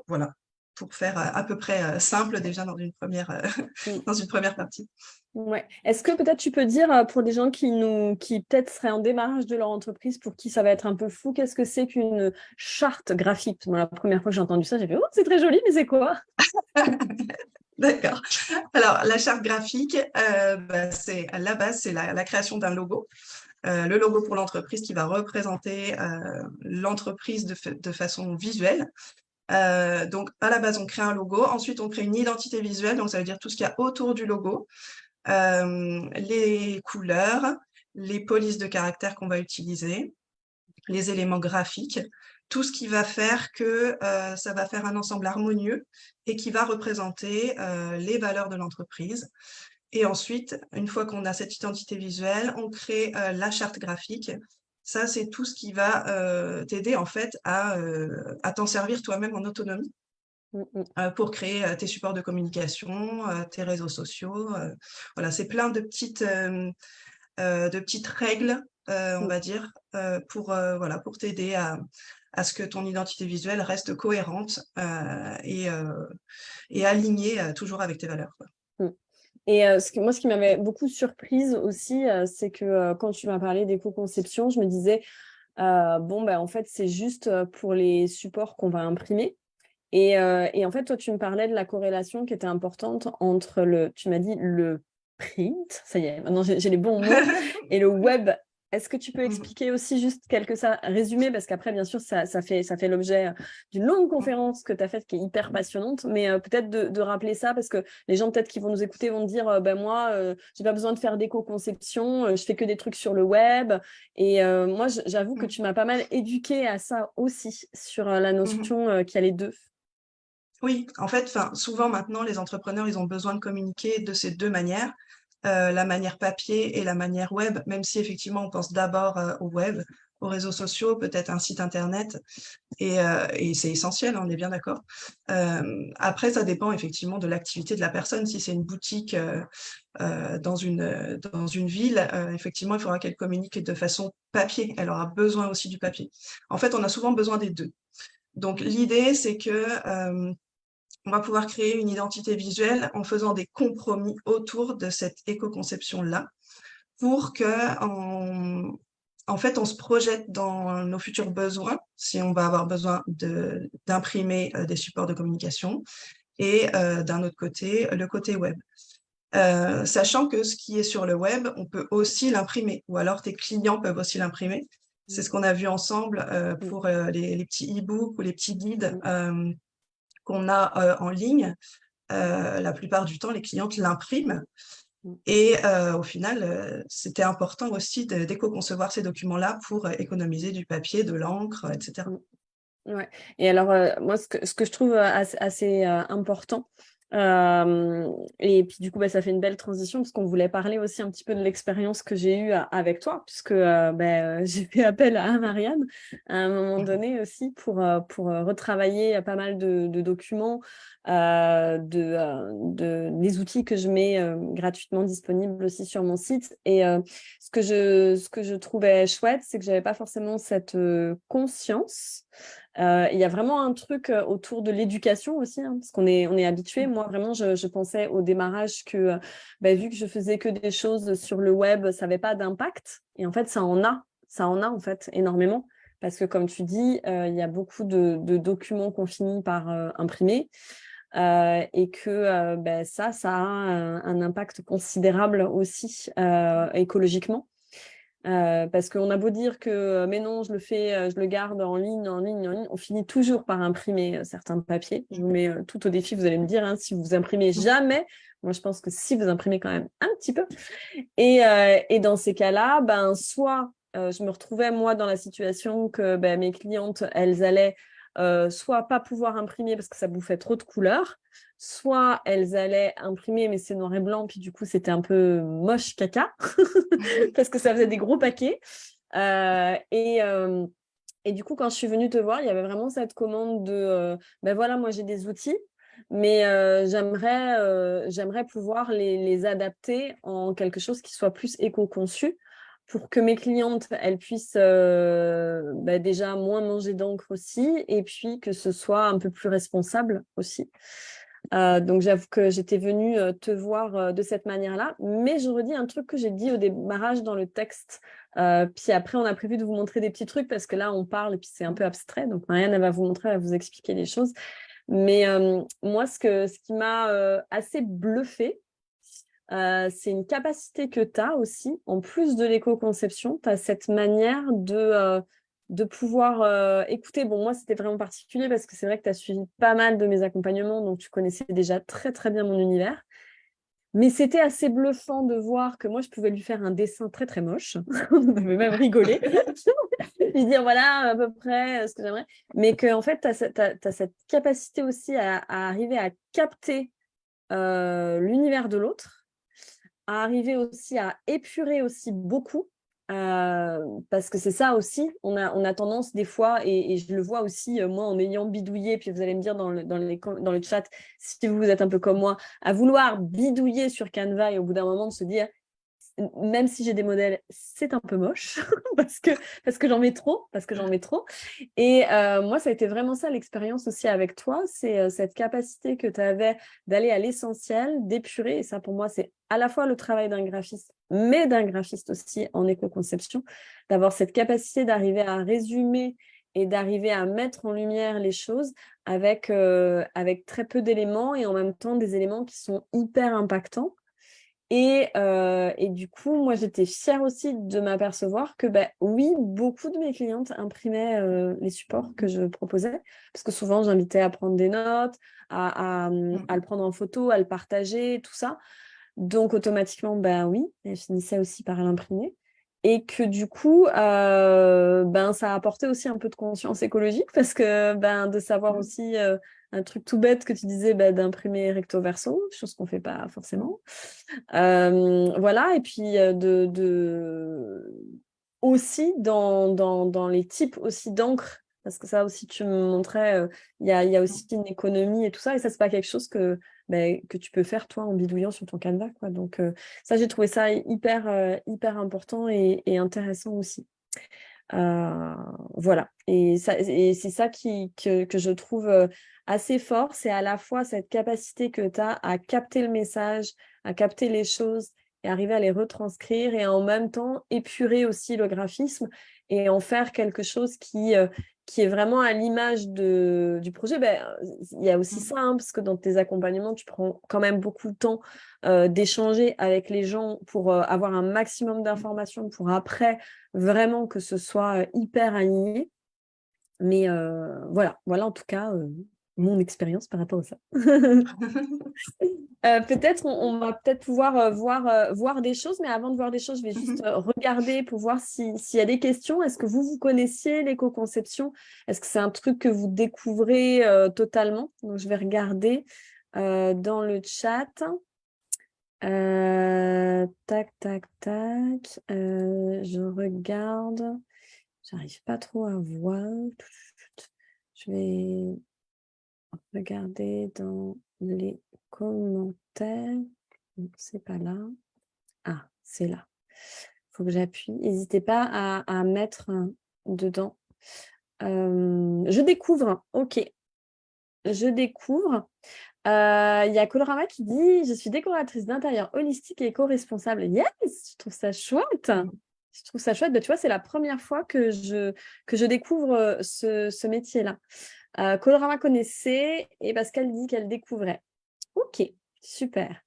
voilà, pour faire à peu près simple déjà dans une première, Mm. dans une première partie. Ouais. Est-ce que peut-être tu peux dire pour des gens qui peut-être seraient en démarrage de leur entreprise, pour qui ça va être un peu flou, qu'est-ce que c'est qu'une charte graphique? Moi, la première fois que j'ai entendu ça, j'ai fait oh, c'est très joli, mais c'est quoi? D'accord. Alors, la charte graphique, c'est à la base, c'est la création d'un logo. Le logo pour l'entreprise qui va représenter l'entreprise de façon visuelle. Donc, à la base, on crée un logo. Ensuite, on crée une identité visuelle. Donc, ça veut dire tout ce qu'il y a autour du logo. Les couleurs, les polices de caractère qu'on va utiliser, les éléments graphiques, tout ce qui va faire que ça va faire un ensemble harmonieux et qui va représenter les valeurs de l'entreprise. Et ensuite, une fois qu'on a cette identité visuelle, on crée la charte graphique. Ça, c'est tout ce qui va t'aider en fait à t'en servir toi-même en autonomie Mm, mm. pour créer tes supports de communication, tes réseaux sociaux. Voilà, c'est plein de petites règles, on Mm. va dire, voilà, pour t'aider à ce que ton identité visuelle reste cohérente et alignée toujours avec tes valeurs, quoi. Mm. Et moi, ce qui m'avait beaucoup surprise aussi, c'est que quand tu m'as parlé d'éco-conception, je me disais, bon, ben, en fait, c'est juste pour les supports qu'on va imprimer. Et en fait, toi, tu me parlais de la corrélation qui était importante entre tu m'as dit le print, ça y est, maintenant j'ai les bons mots, et le web. Est-ce que tu peux Mhm. expliquer aussi juste quelque ça, résumé, parce qu'après, bien sûr, ça fait l'objet d'une longue conférence que tu as faite qui est hyper passionnante, mais peut-être de rappeler ça, parce que les gens peut-être qui vont nous écouter vont dire, ben moi, j'ai pas besoin de faire d'éco-conception, je fais que des trucs sur le web. Et moi, j'avoue que Mhm. tu m'as pas mal éduquée à ça aussi, sur la Mhm. notion qu'il y a les deux. Oui, en fait, souvent maintenant, les entrepreneurs, ils ont besoin de communiquer de ces deux manières, la manière papier et la manière web, même si effectivement on pense d'abord au web, aux réseaux sociaux, peut-être un site internet, et c'est essentiel, hein, on est bien d'accord. Après, ça dépend effectivement de l'activité de la personne. Si c'est une boutique dans une ville, effectivement, il faudra qu'elle communique de façon papier. Elle aura besoin aussi du papier. En fait, on a souvent besoin des deux. Donc l'idée, c'est que on va pouvoir créer une identité visuelle en faisant des compromis autour de cette éco-conception-là pour que, en fait, on se projette dans nos futurs besoins, si on va avoir besoin d'imprimer des supports de communication, et d'un autre côté, le côté web. Sachant que ce qui est sur le web, on peut aussi l'imprimer, ou alors tes clients peuvent aussi l'imprimer. C'est Mm, ce qu'on a vu ensemble mm, pour les petits e-books ou les petits guides mm, qu'on a en ligne. La plupart du temps, les clientes l'impriment. mm, Et au final, c'était important aussi d'éco-concevoir ces documents-là pour économiser du papier, de l'encre, etc. mm. Ouais. Et alors, moi, ce que je trouve assez important, et puis du coup, bah, ça fait une belle transition, parce qu'on voulait parler aussi un petit peu de l'expérience que j'ai eue avec toi, puisque j'ai fait appel à Marianne à un moment donné aussi pour retravailler pas mal de documents, des outils que je mets gratuitement disponibles aussi sur mon site. Et ce que je trouvais chouette, c'est que j'avais pas forcément cette conscience. Il y a vraiment un truc autour de l'éducation aussi, hein, parce qu'on est habitué. Moi, vraiment, je pensais au démarrage que, vu que je faisais que des choses sur le web, ça n'avait pas d'impact. Et en fait, ça en a en fait énormément. Parce que comme tu dis, il y a beaucoup de documents qu'on finit par imprimer, et que ça a un impact considérable aussi écologiquement. Parce qu'on a beau dire que mais non, je le fais, je le garde en ligne, en ligne, en ligne, on finit toujours par imprimer certains papiers. Je vous mets tout au défi, vous allez me dire, hein, si vous imprimez jamais. Moi, je pense que si vous imprimez quand même un petit peu. Et dans ces cas-là, soit je me retrouvais moi dans la situation que mes clientes, elles allaient soit pas pouvoir imprimer parce que ça bouffait trop de couleurs, soit elles allaient imprimer mais c'est noir et blanc, puis du coup c'était un peu moche caca parce que ça faisait des gros paquets. Et du coup, quand je suis venue te voir, il y avait vraiment cette commande de ben voilà, moi j'ai des outils, mais j'aimerais pouvoir les adapter en quelque chose qui soit plus éco-conçu pour que mes clientes, elles puissent ben déjà moins manger d'encre aussi, et puis que ce soit un peu plus responsable aussi. Donc j'avoue que j'étais venue te voir de cette manière-là, mais je redis un truc que j'ai dit au démarrage dans le texte. Puis après, on a prévu de vous montrer des petits trucs parce que là, on parle et puis c'est un peu abstrait. Donc Marianne, elle va vous montrer, elle va vous expliquer les choses. Mais moi, ce qui m'a assez bluffé, c'est une capacité que tu as aussi, en plus de l'éco-conception, tu as cette manière de pouvoir écouter. Bon, moi, c'était vraiment particulier parce que c'est vrai que tu as suivi pas mal de mes accompagnements, donc tu connaissais déjà très, très bien mon univers. Mais c'était assez bluffant de voir que moi, je pouvais lui faire un dessin très, très moche. On avait même rigolé. Lui dire, voilà, à peu près ce que j'aimerais. Mais qu'en fait, tu as cette capacité aussi à arriver à capter l'univers de l'autre, à arriver aussi à épurer aussi beaucoup, parce que c'est ça aussi, on a tendance des fois, et je le vois aussi, moi, en ayant bidouillé, puis vous allez me dire dans le chat, si vous êtes un peu comme moi, à vouloir bidouiller sur Canva et au bout d'un moment de se dire, même si j'ai des modèles, c'est un peu moche parce que j'en mets trop, Et moi, ça a été vraiment ça l'expérience aussi avec toi, c'est cette capacité que tu avais d'aller à l'essentiel, d'épurer. Et ça, pour moi, c'est à la fois le travail d'un graphiste, mais d'un graphiste aussi en éco-conception, d'avoir cette capacité d'arriver à résumer et d'arriver à mettre en lumière les choses avec très peu d'éléments et en même temps des éléments qui sont hyper impactants. Et du coup, moi, j'étais fière aussi de m'apercevoir que, bah, oui, beaucoup de mes clientes imprimaient les supports que je proposais, parce que souvent, j'invitais à prendre des notes, à le prendre en photo, à le partager, tout ça. Donc, automatiquement, ben oui, elles finissaient aussi par l'imprimer. Et que du coup, ben, ça a apporté aussi un peu de conscience écologique, parce que ben, de savoir aussi un truc tout bête que tu disais, ben, d'imprimer recto verso, chose qu'on ne fait pas forcément. Voilà, et puis aussi dans les types aussi d'encre, parce que ça aussi tu me montrais, il y a aussi une économie et tout ça, et ça c'est pas quelque chose que tu peux faire toi en bidouillant sur ton Canva, quoi. Donc ça j'ai trouvé ça hyper important et intéressant aussi. Voilà, et c'est ça que je trouve assez fort, c'est à la fois cette capacité que tu as à capter le message, à capter les choses et arriver à les retranscrire et en même temps épurer aussi le graphisme et en faire quelque chose qui est vraiment à l'image du projet. Ben, il y a aussi ça, hein, parce que dans tes accompagnements, tu prends quand même beaucoup de temps d'échanger avec les gens pour avoir un maximum d'informations pour après vraiment que ce soit hyper aligné. Mais voilà en tout cas mon expérience par rapport à ça. Peut-être on va peut-être pouvoir voir des choses, mais avant de voir des choses, je vais juste regarder pour voir s'il y a des questions. Est-ce que vous connaissiez l'éco-conception? Est-ce que c'est un truc que vous découvrez totalement? Donc je vais regarder dans le chat. Tac, tac, tac. Je regarde. J'arrive pas trop à voir. Je vais regarder dans les commentaires. Non, c'est pas là. Ah, c'est là. Il faut que j'appuie. N'hésitez pas à mettre dedans. Je découvre. Ok. Je découvre. Il y a Colorama qui dit: je suis décoratrice d'intérieur holistique et éco-responsable. Yes, je trouve ça chouette. Je trouve ça chouette. Bah, tu vois, c'est la première fois que je découvre ce métier-là. Colorama connaissait et Pascal dit qu'elle découvrait. Ok, super.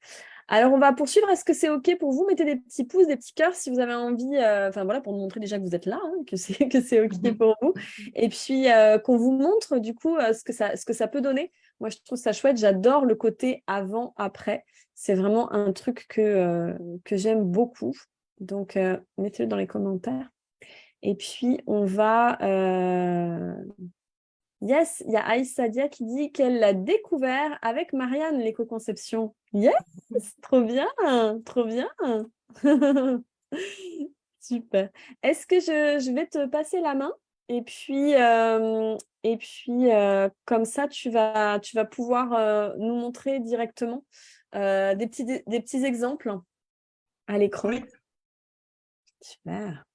Alors, on va poursuivre. Est-ce que c'est OK pour vous? Mettez des petits pouces, des petits cœurs si vous avez envie. Enfin, voilà, pour nous montrer déjà que vous êtes là, hein, que c'est OK pour vous. Et puis, qu'on vous montre, du coup, ce que ça peut donner. Moi, je trouve ça chouette. J'adore le côté avant-après. C'est vraiment un truc que j'aime beaucoup. Donc, mettez-le dans les commentaires. Et puis, on va Yes, il y a Aïs Sadia qui dit qu'elle l'a découvert avec Marianne, l'éco-conception. Yes, trop bien, trop bien. Super. Est-ce que je vais te passer la main comme ça, tu vas pouvoir nous montrer directement des petits exemples à l'écran. Oui, Super.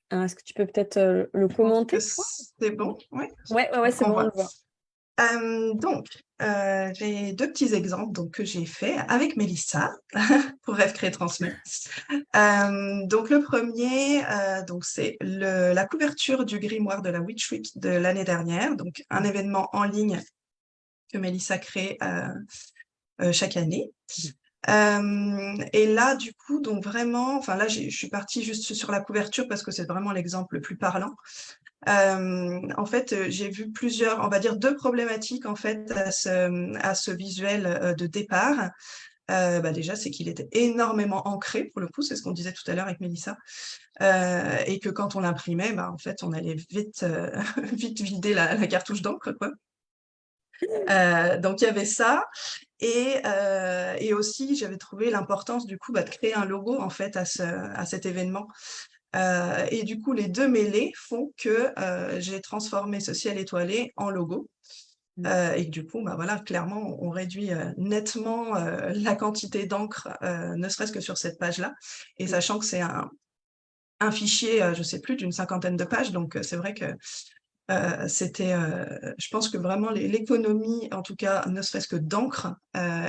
Alors, est-ce que tu peux peut-être le je pense que commenter, toi? c'est bon. Oui, Ouais, c'est on bon, on voit. le voit. Donc, j'ai deux petits exemples donc, que j'ai fait avec Mélissa pour Rêve Créer Transmet. Donc, le premier, donc, c'est la couverture du grimoire de la Witch Week de l'année dernière, donc un événement en ligne que Mélissa crée chaque année. Et là, du coup, donc vraiment, enfin là, je suis partie juste sur la couverture parce que c'est vraiment l'exemple le plus parlant. En fait, j'ai vu plusieurs, on va dire 2 problématiques en fait à ce visuel, de départ. Déjà, c'est qu'il était énormément ancré pour le coup, c'est ce qu'on disait tout à l'heure avec Mélissa, et que quand on l'imprimait, en fait, on allait vite, vite vider la cartouche d'encre, quoi. Donc il y avait ça et aussi j'avais trouvé l'importance du coup, de créer un logo en fait à cet événement. Et du coup, les 2 mêlés font que, j'ai transformé ce ciel étoilé en logo, et que du coup, voilà, clairement, on réduit, nettement, la quantité d'encre, ne serait-ce que sur cette page-là et sachant que c'est un fichier, je sais plus, d'une cinquantaine de pages donc c'est vrai que, c'était, je pense que vraiment l'économie, en tout cas, ne serait-ce que d'encre,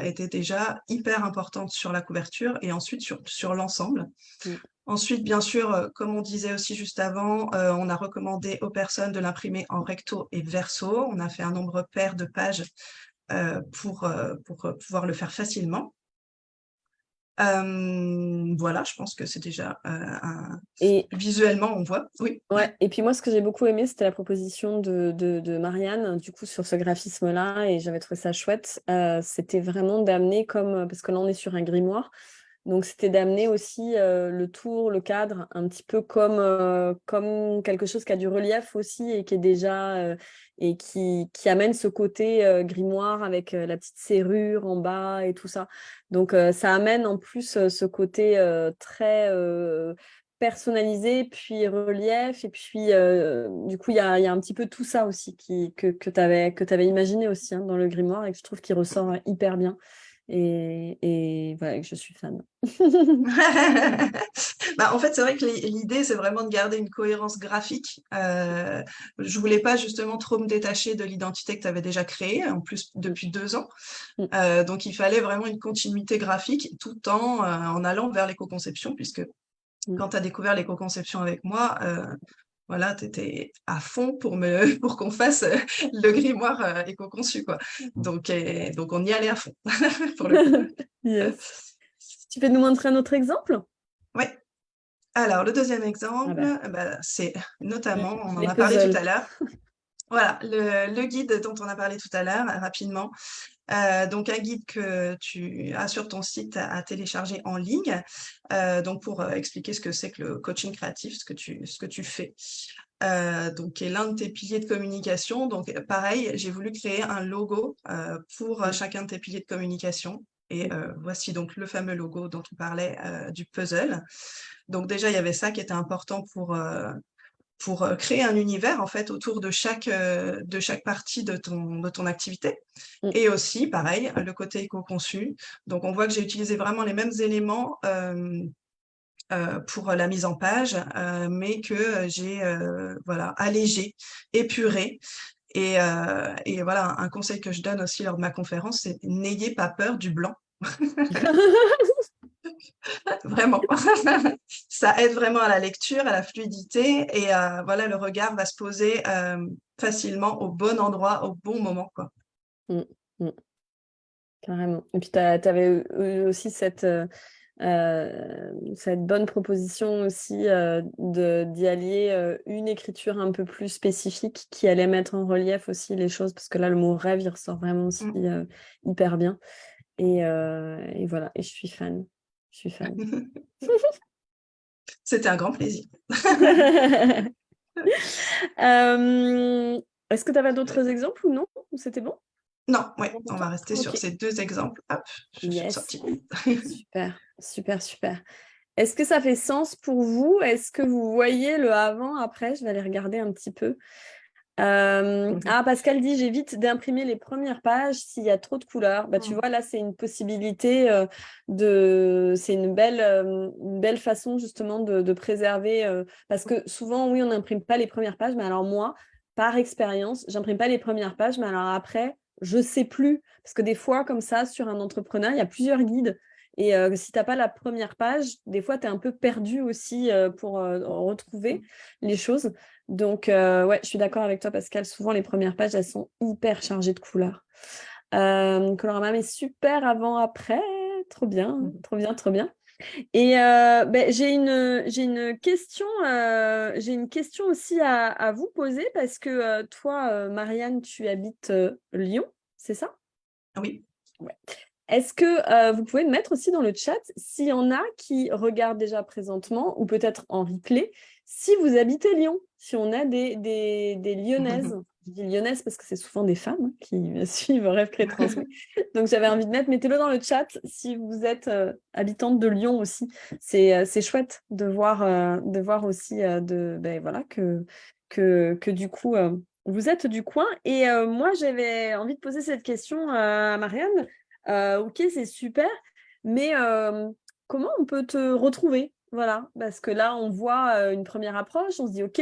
était déjà hyper importante sur la couverture et ensuite sur l'ensemble. Mm. Ensuite, bien sûr, comme on disait aussi juste avant, on a recommandé aux personnes de l'imprimer en recto et verso. On a fait un nombre pair de pages, pour pouvoir le faire facilement. Voilà, je pense que c'est déjà, Et visuellement, on voit. Oui. ouais, et puis moi, ce que j'ai beaucoup aimé, c'était la proposition de Marianne, du coup, sur ce graphisme-là, et j'avais trouvé ça chouette. C'était vraiment d'amener parce que là, on est sur un grimoire, donc c'était d'amener aussi le tour, le cadre, un petit peu comme quelque chose qui a du relief aussi, et qui est déjà, et qui amène ce côté grimoire avec la petite serrure en bas et tout ça. Donc ça amène en plus ce côté très personnalisé, puis relief, et puis du coup, il y a un petit peu tout ça aussi que tu avais imaginé aussi dans le grimoire et que je trouve qu'il ressort hyper bien. Et voilà, que je suis fan. En fait, c'est vrai que l'idée, c'est vraiment de garder une cohérence graphique. Je voulais pas justement trop me détacher de l'identité que tu avais déjà créée, en plus depuis 2 ans. Mm. Donc, il fallait vraiment une continuité graphique tout en allant vers l'éco-conception, puisque Mm. quand tu as découvert l'éco-conception avec moi, voilà, tu étais à fond pour qu'on fasse le grimoire éco-conçu, quoi. Donc, on y allait à fond, pour le coup. Yes. Tu peux nous montrer un autre exemple? Ouais. Alors, le deuxième Ah exemple, bah, c'est notamment, on en les a parlé tout puzzles. à l'heure, voilà, le guide dont on a parlé tout à l'heure, rapidement. Donc, un guide que tu as sur ton site à télécharger en ligne, donc pour expliquer ce que c'est que le coaching créatif, ce que tu fais. Donc, qui est l'un de tes piliers de communication. Donc, pareil, j'ai voulu créer un logo pour Mm. chacun de tes piliers de communication. Et Mm. voici donc le fameux logo dont on parlait du puzzle. Donc déjà, il y avait ça qui était important pour créer un univers en fait autour de chaque partie de ton activité. Mm. Et aussi, pareil, le côté éco-conçu. Donc on voit que j'ai utilisé vraiment les mêmes éléments pour la mise en page, mais que j'ai voilà allégé, épuré. Et voilà, un conseil que je donne aussi lors de ma conférence, c'est n'ayez pas peur du blanc. Vraiment. Ça aide vraiment à la lecture, à la fluidité et voilà, le regard va se poser facilement au bon endroit, au bon moment, quoi. Mm. Mm. Carrément. Et puis, tu avais eu aussi cette bonne proposition aussi d'y allier une écriture un peu plus spécifique qui allait mettre en relief aussi les choses, parce que là, le mot rêve, il ressort vraiment aussi Mm. hyper bien. Et voilà, et je suis fan. Je suis fan. C'était un grand plaisir. Euh, Est-ce que tu avais d'autres exemples ou non? Ou c'était bon? Non, oui, Bon pour on va toi? rester sur Ok. ces 2 exemples. Hop, je suis Yes. ressortie. Super, super, super. Est-ce que ça fait sens pour vous? Est-ce que vous voyez le avant, après? Je vais aller regarder un petit peu. Pascal dit, j'évite d'imprimer les premières pages s'il y a trop de couleurs. Bah, tu vois, là, c'est une possibilité c'est une belle façon justement de préserver. Parce que souvent, oui, on n'imprime pas les premières pages, mais alors moi, par expérience, j'imprime pas les premières pages, mais alors après, je sais plus. Parce que des fois, comme ça, sur un entrepreneur, il y a plusieurs guides. Et si tu n'as pas la première page, des fois, tu es un peu perdu aussi pour retrouver les choses. Donc, ouais, je suis d'accord avec toi, Pascal. Souvent, les premières pages, elles sont hyper chargées de couleurs. Colorama, mais super avant-après. Trop bien, trop bien, trop bien. Et j'ai une question aussi à vous poser parce que toi, Marianne, tu habites Lyon, c'est ça? Oui. Ouais. Est-ce que vous pouvez me mettre aussi dans le chat s'il y en a qui regardent déjà présentement ou peut-être en replay, si vous habitez Lyon, si on a des Lyonnaises. Je dis Lyonnaises parce que c'est souvent des femmes qui suivent Rêve Créer Transmet. Donc j'avais envie de mettez-le dans le chat si vous êtes habitante de Lyon aussi. C'est chouette de voir aussi voilà, que du coup vous êtes du coin. Et moi j'avais envie de poser cette question à Marianne. Ok, c'est super, mais comment on peut te retrouver? Voilà, parce que là, on voit une première approche, on se dit, ok,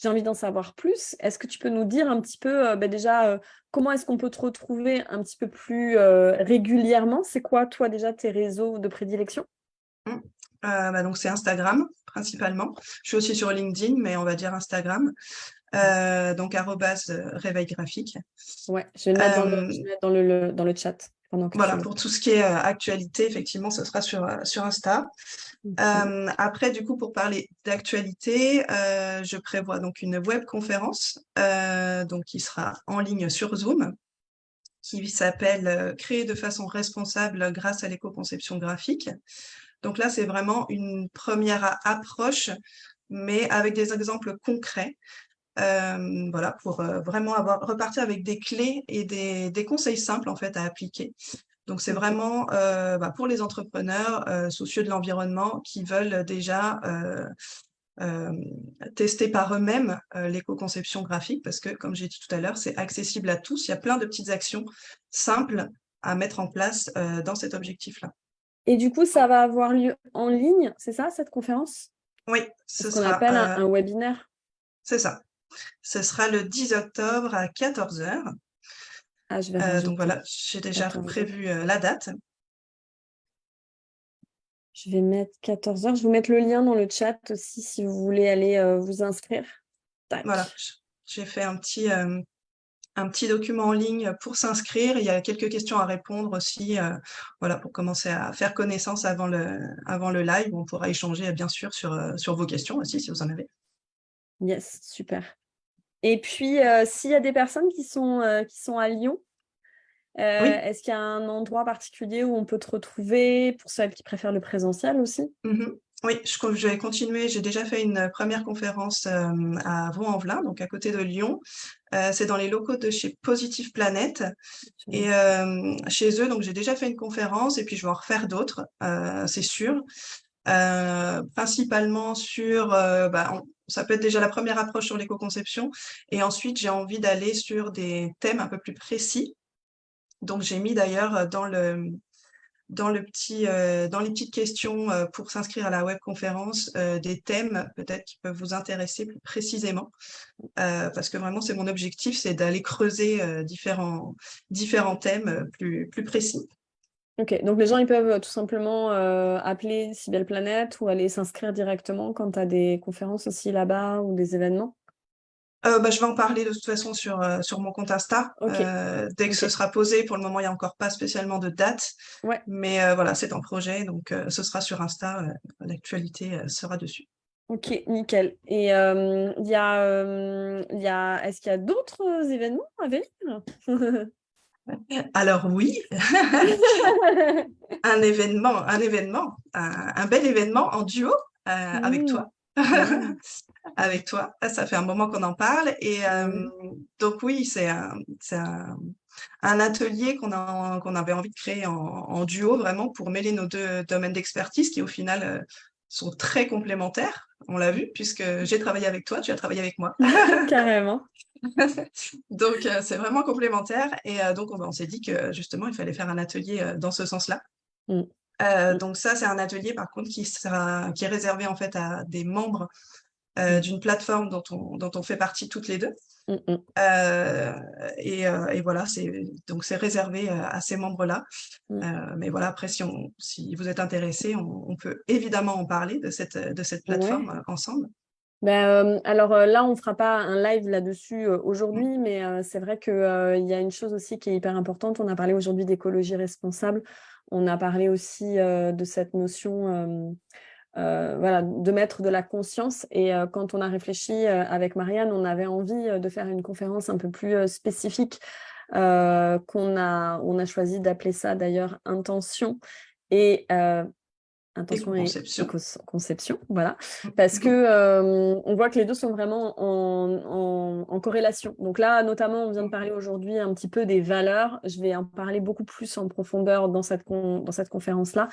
j'ai envie d'en savoir plus. Est-ce que tu peux nous dire un petit peu, déjà, comment est-ce qu'on peut te retrouver un petit peu plus régulièrement? C'est quoi, toi, déjà, tes réseaux de prédilection? Mmh. Donc c'est Instagram, principalement. Je suis aussi sur LinkedIn, mais on va dire Instagram. Donc @réveil graphique. Ouais, je vais le mettre je vais le mettre dans le chat pendant que tu Voilà, le... pour tout ce qui est actualité, effectivement, ce sera sur Insta. Ok. Après, du coup, pour parler d'actualité, je prévois donc une webconférence, donc qui sera en ligne sur Zoom, qui s'appelle Créer de façon responsable grâce à l'éco-conception graphique. Donc là, c'est vraiment une première approche, mais avec des exemples concrets. Voilà, pour vraiment repartir avec des clés et des conseils simples en fait à appliquer. Donc c'est Ok. vraiment pour les entrepreneurs soucieux de l'environnement qui veulent déjà euh, tester par eux-mêmes l'éco-conception graphique parce que, comme j'ai dit tout à l'heure, c'est accessible à tous. Il y a plein de petites actions simples à mettre en place dans cet objectif-là. Et du coup, ça va avoir lieu en ligne, c'est ça, cette conférence? Oui, C'est ce qu'on appelle un webinaire. c'est ça. Ce sera le 10 octobre à 14 heures. Ah, je vais Donc rajouter voilà, j'ai déjà 14 heures. prévu la date. Je vais mettre 14 heures. Je vais vous mettre le lien dans le chat aussi si vous voulez aller vous inscrire. Voilà, Tac. j'ai fait un petit document en ligne pour s'inscrire. Il y a quelques questions à répondre aussi, voilà, pour commencer à faire connaissance avant le live. On pourra échanger, bien sûr, sur vos questions aussi, si vous en avez. Yes, super. Et puis, s'il y a des personnes qui sont à Lyon, Oui. est-ce qu'il y a un endroit particulier où on peut te retrouver pour celles qui préfèrent le présentiel aussi? Mhm. Oui, je vais continuer. J'ai déjà fait une première conférence à Vaux-en-Velin, donc à côté de Lyon. C'est dans les locaux de chez Positive Planète. Et chez eux, donc j'ai déjà fait une conférence et puis je vais en refaire d'autres, c'est sûr. Principalement sur, ça peut être déjà la première approche sur l'éco-conception et ensuite j'ai envie d'aller sur des thèmes un peu plus précis. Donc j'ai mis d'ailleurs dans les petites questions pour s'inscrire à la webconférence des thèmes peut-être qui peuvent vous intéresser plus précisément parce que vraiment c'est mon objectif, c'est d'aller creuser différents thèmes plus précis. Ok, donc les gens ils peuvent tout simplement appeler Si Belle Planète ou aller s'inscrire directement quand tu as des conférences aussi là-bas ou des événements. Je vais en parler de toute façon sur mon compte Insta Ok, dès que ok. ce sera posé. Pour le moment, il n'y a encore pas spécialement de date, Ouais, mais voilà, c'est en projet, donc ce sera sur Insta. L'actualité sera dessus. ok, nickel. Et est-ce qu'il y a d'autres événements à venir? Alors oui, un bel événement en duo avec Hmm, toi. ouais. avec toi. Ça fait un moment qu'on en parle et Oui. donc oui, c'est un atelier qu'on avait envie de créer en duo vraiment pour mêler nos 2 domaines d'expertise qui au final, sont très complémentaires. On l'a vu puisque j'ai travaillé avec toi, tu as travaillé avec moi. Carrément. Donc c'est vraiment complémentaire et donc on s'est dit que justement il fallait faire un atelier, dans ce sens-là. Mm. Donc ça, c'est un atelier par contre qui est réservé en fait à des membres Mm. d'une plateforme dont on fait partie toutes les deux. Mm. Mm. Euh, et voilà, c'est réservé à ces membres-là. Mm. Mais voilà, après, si vous êtes intéressé, on peut évidemment en parler de cette plateforme Ouais. ensemble. Ben, alors là, on ne fera pas un live là-dessus aujourd'hui, mais c'est vrai qu'il y a une chose aussi qui est hyper importante. On a parlé aujourd'hui d'écologie responsable. On a parlé aussi de cette notion voilà, de mettre de la conscience. Et quand on a réfléchi avec Marianne, on avait envie de faire une conférence un peu plus spécifique on a choisi d'appeler ça d'ailleurs intention et intention et Éco-conception. éco-conception, voilà, parce que on voit que les deux sont vraiment en corrélation. Donc là, notamment, on vient de parler aujourd'hui un petit peu des valeurs. Je vais en parler beaucoup plus en profondeur dans cette conférence-là,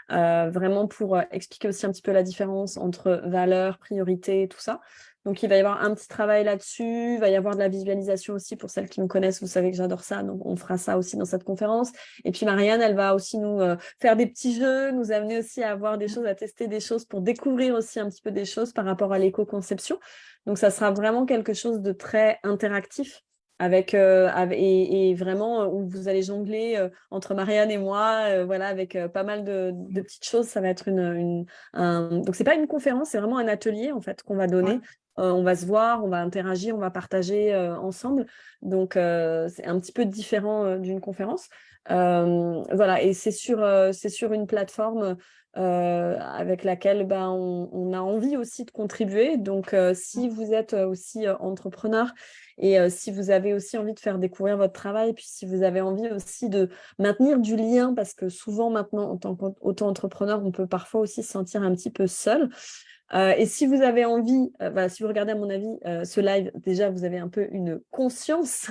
vraiment pour expliquer aussi un petit peu la différence entre valeurs, priorités, tout ça. Donc, il va y avoir un petit travail là-dessus. Il va y avoir de la visualisation aussi pour celles qui me connaissent. Vous savez que j'adore ça. Donc, on fera ça aussi dans cette conférence. Et puis, Marianne, elle va aussi nous faire des petits jeux, nous amener aussi à avoir des choses, à tester des choses pour découvrir aussi un petit peu des choses par rapport à l'éco-conception. Donc, ça sera vraiment quelque chose de très interactif et vraiment où vous allez jongler entre Marianne et moi, voilà, avec pas mal de petites choses. Ça va être donc c'est pas une conférence, c'est vraiment un atelier en fait qu'on va Ouais, donner. On va se voir, on va interagir, on va partager ensemble. Donc c'est un petit peu différent d'une conférence. Voilà, et c'est sur une plateforme avec laquelle ben, on a envie aussi de contribuer. Donc si vous êtes aussi entrepreneur et si vous avez aussi envie de faire découvrir votre travail, puis si vous avez envie aussi de maintenir du lien, parce que souvent maintenant, en tant qu'auto-entrepreneur, on peut parfois aussi se sentir un petit peu seul. Et si vous avez envie, voilà, si vous regardez à mon avis ce live, déjà vous avez un peu une conscience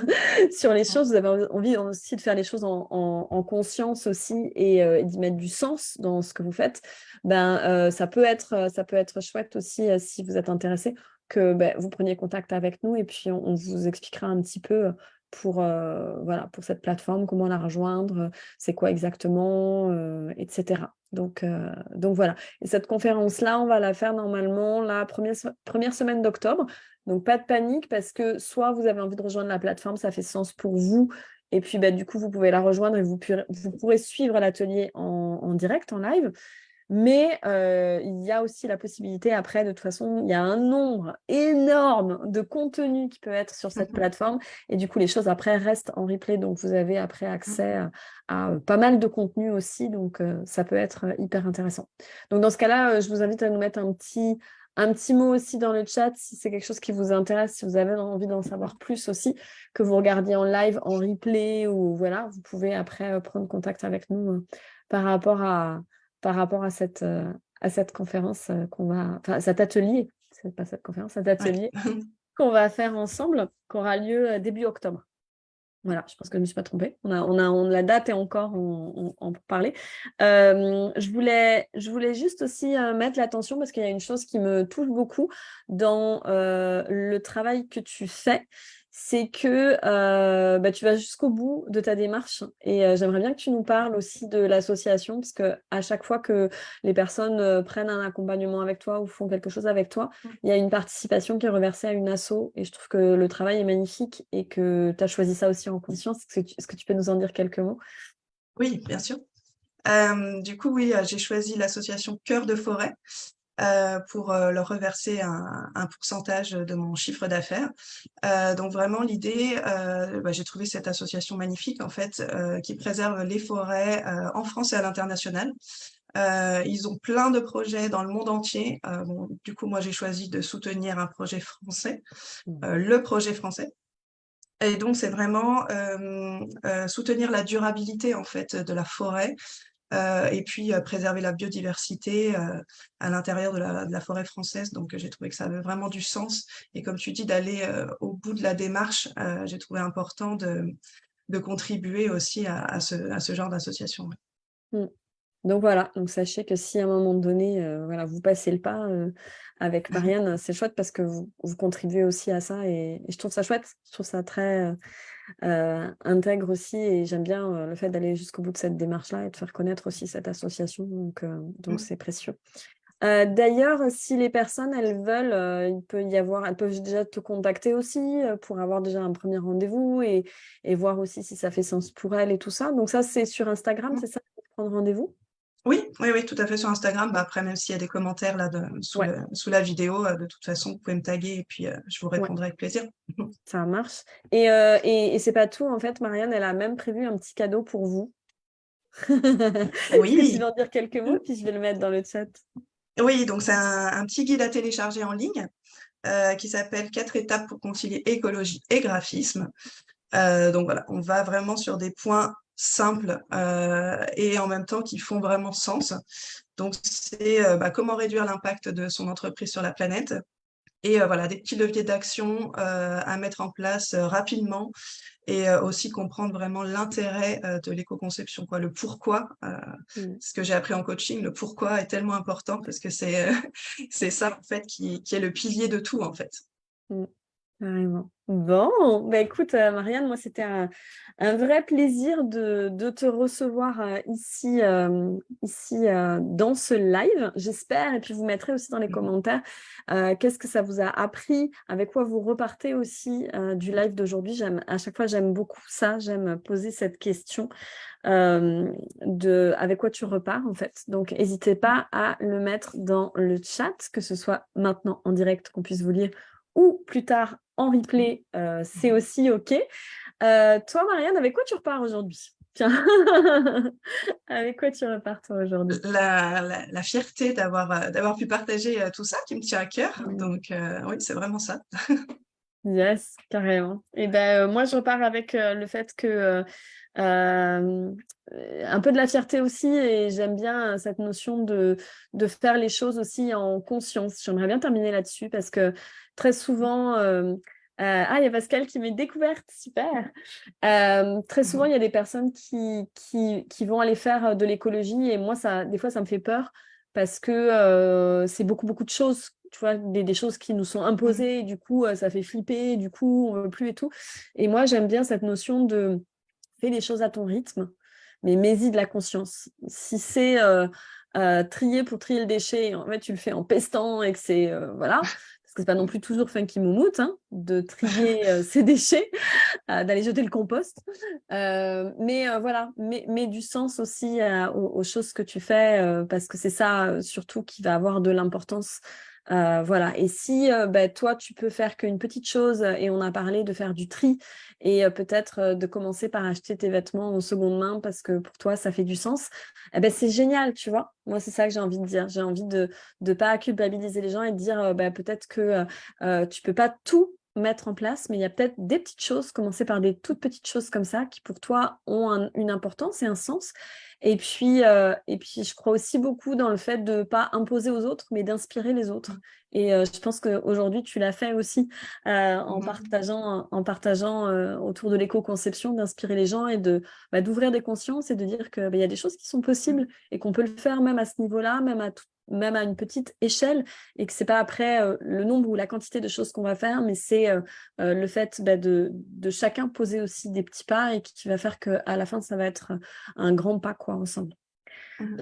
sur les choses, vous avez envie aussi de faire les choses en conscience aussi et d'y mettre du sens dans ce que vous faites, ben, ça peut être chouette aussi si vous êtes intéressé que ben, vous preniez contact avec nous et puis on vous expliquera un petit peu voilà, pour cette plateforme, comment la rejoindre, c'est quoi exactement, etc. Donc voilà. Et cette conférence-là, on va la faire normalement la première semaine d'octobre. Donc pas de panique parce que soit vous avez envie de rejoindre la plateforme, ça fait sens pour vous. Et puis bah, du coup, vous pouvez la rejoindre et vous pourrez suivre l'atelier en direct, en live. Mais il y a aussi la possibilité, après, de toute façon, il y a un nombre énorme de contenus qui peut être sur cette plateforme. Et du coup, les choses, après, restent en replay. Donc, vous avez après accès à pas mal de contenus aussi. Donc, ça peut être hyper intéressant. Donc, dans ce cas-là, je vous invite à nous mettre un petit mot aussi dans le chat si c'est quelque chose qui vous intéresse, si vous avez envie d'en savoir plus aussi, que vous regardiez en live, en replay ou voilà, vous pouvez après prendre contact avec nous par rapport à cette conférence enfin cet atelier, c'est pas cette conférence, cet ouais. atelier qu'on va faire ensemble, qui aura lieu début octobre. Voilà, je pense que je ne me suis pas trompée. La date est encore en parler. Je voulais juste aussi mettre l'attention parce qu'il y a une chose qui me touche beaucoup dans le travail que tu fais, c'est que bah, tu vas jusqu'au bout de ta démarche et j'aimerais bien que tu nous parles aussi de l'association parce que à chaque fois que les personnes prennent un accompagnement avec toi ou font quelque chose avec toi, il y a une participation qui est reversée à une asso et je trouve que le travail est magnifique et que tu as choisi ça aussi en conscience. Est-ce que tu peux nous en dire quelques mots? Oui, bien sûr. Du coup, oui, j'ai choisi l'association Cœur de Forêt pour leur reverser un pourcentage de mon chiffre d'affaires. Donc vraiment l'idée, j'ai trouvé cette association magnifique en fait, qui préserve les forêts en France et à l'international. Ils ont plein de projets dans le monde entier. Bon, du coup, moi j'ai choisi de soutenir un projet français, le projet français. Et donc c'est vraiment soutenir la durabilité en fait de la forêt et puis préserver la biodiversité à l'intérieur de la forêt française. Donc, j'ai trouvé que ça avait vraiment du sens. Et comme tu dis, d'aller au bout de la démarche, j'ai trouvé important de contribuer aussi à ce genre d'association. Ouais. Mm. Donc voilà, donc sachez que si à un moment donné, voilà, vous passez le pas avec Marianne, c'est chouette parce que vous contribuez aussi à ça et je trouve ça chouette, je trouve ça très intègre aussi et j'aime bien le fait d'aller jusqu'au bout de cette démarche-là et de faire connaître aussi cette association, donc c'est précieux. D'ailleurs, si les personnes, elles veulent, elles peuvent déjà te contacter aussi pour avoir déjà un premier rendez-vous et voir aussi si ça fait sens pour elles et tout ça. Donc ça, c'est sur Instagram, c'est ça, pour prendre rendez-vous? Oui, oui, oui, tout à fait sur Instagram. Bah, après, même s'il y a des commentaires là Ouais, sous la vidéo, de toute façon, vous pouvez me taguer et puis je vous ouais, répondrai avec plaisir. ça marche. Et c'est pas tout, en fait, Marianne, elle a même prévu un petit cadeau pour vous. Est-ce que tu veux Oui, en dire quelques mots, puis je vais le mettre dans le chat. oui, donc c'est un petit guide à télécharger en ligne qui s'appelle 4 étapes pour concilier écologie et graphisme. Donc voilà, on va vraiment sur des points simples et en même temps qui font vraiment sens. Donc c'est comment réduire l'impact de son entreprise sur la planète et voilà des petits leviers d'action à mettre en place rapidement et aussi comprendre vraiment l'intérêt de l'éco-conception, quoi, le pourquoi. Mm. Ce que j'ai appris en coaching, le pourquoi est tellement important parce que c'est c'est ça en fait qui est le pilier de tout en fait. Mm. Carrément. Bon, bah écoute, Marianne, moi, c'était un vrai plaisir de te recevoir ici dans ce live, j'espère. Et puis, vous mettrez aussi dans les commentaires qu'est-ce que ça vous a appris, avec quoi vous repartez aussi du live d'aujourd'hui. À chaque fois, j'aime beaucoup ça. J'aime poser cette question avec quoi tu repars, en fait. Donc, n'hésitez pas à le mettre dans le chat, que ce soit maintenant en direct, qu'on puisse vous lire ou plus tard en replay, c'est aussi OK. Toi, Marianne, avec quoi tu repars aujourd'hui? Tiens, avec quoi tu repars toi aujourd'hui? La fierté d'avoir pu partager tout ça qui me tient à cœur. Donc oui, c'est vraiment ça. Yes, carrément. Et ben moi, je repars avec le fait que un peu de la fierté aussi, et j'aime bien cette notion de faire les choses aussi en conscience. J'aimerais bien terminer là-dessus parce que très souvent, il y a Pascal qui m'est découverte, super. Très souvent, il y a des personnes qui vont aller faire de l'écologie et moi, des fois, ça me fait peur parce que c'est beaucoup, beaucoup de choses, tu vois, des choses qui nous sont imposées, et du coup, ça fait flipper, et du coup, on ne veut plus et tout. Et moi, j'aime bien cette notion de fais les choses à ton rythme, mais mets-y de la conscience. Si c'est trier pour trier le déchet, en fait, tu le fais en pestant et que c'est, voilà, parce que c'est pas non plus toujours funky moumoute, hein, de trier ses déchets, d'aller jeter le compost. Mais voilà, mets du sens aussi aux choses que tu fais, parce que c'est ça surtout qui va avoir de l'importance. Voilà. Et si toi, tu peux faire qu'une petite chose, et on a parlé de faire du tri, et peut-être de commencer par acheter tes vêtements en seconde main parce que pour toi, ça fait du sens, eh ben, c'est génial, tu vois. Moi, c'est ça que j'ai envie de dire. J'ai envie de ne pas culpabiliser les gens et de dire peut-être que tu peux pas tout mettre en place, mais il y a peut-être des petites choses, commencer par des toutes petites choses comme ça qui pour toi ont une importance et un sens. Et puis, je crois aussi beaucoup dans le fait de ne pas imposer aux autres, mais d'inspirer les autres. Et je pense qu'aujourd'hui, tu l'as fait aussi en partageant autour de l'éco-conception, d'inspirer les gens et d'ouvrir des consciences et de dire qu'il y a des choses qui sont possibles et qu'on peut le faire même à ce niveau-là, même à une petite échelle, et que c'est pas après le nombre ou la quantité de choses qu'on va faire, mais c'est le fait de chacun poser aussi des petits pas et qui va faire qu'à la fin, ça va être un grand pas quoi ensemble.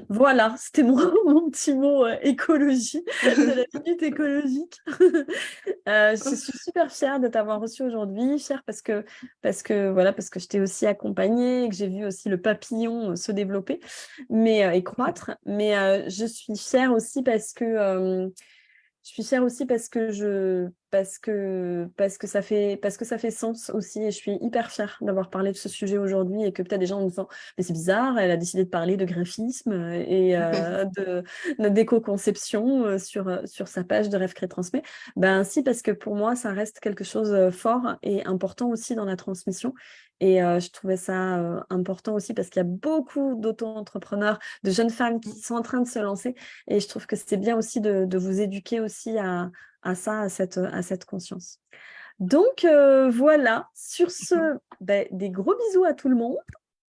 Voilà, c'était mon petit mot écologie, de la minute écologique. Je suis super fière de t'avoir reçu aujourd'hui, fière parce que je t'ai aussi accompagnée et que j'ai vu aussi le papillon se développer et croître. Mais je suis fière aussi parce que ça fait sens aussi, et je suis hyper fière d'avoir parlé de ce sujet aujourd'hui, et que peut-être des gens me disant mais c'est bizarre, elle a décidé de parler de graphisme et d'éco-conception sur sa page de Rêve Crée Transmet. Ben si, parce que pour moi ça reste quelque chose fort et important aussi dans la transmission, Et je trouvais ça important aussi parce qu'il y a beaucoup d'auto-entrepreneurs, de jeunes femmes qui sont en train de se lancer. Et je trouve que c'est bien aussi de vous éduquer aussi à ça, à cette conscience. Donc voilà, sur ce, des gros bisous à tout le monde.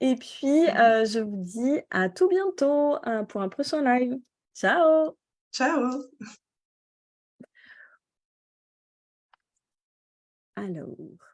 Et puis, je vous dis à tout bientôt pour un prochain live. Ciao! Ciao! Alors.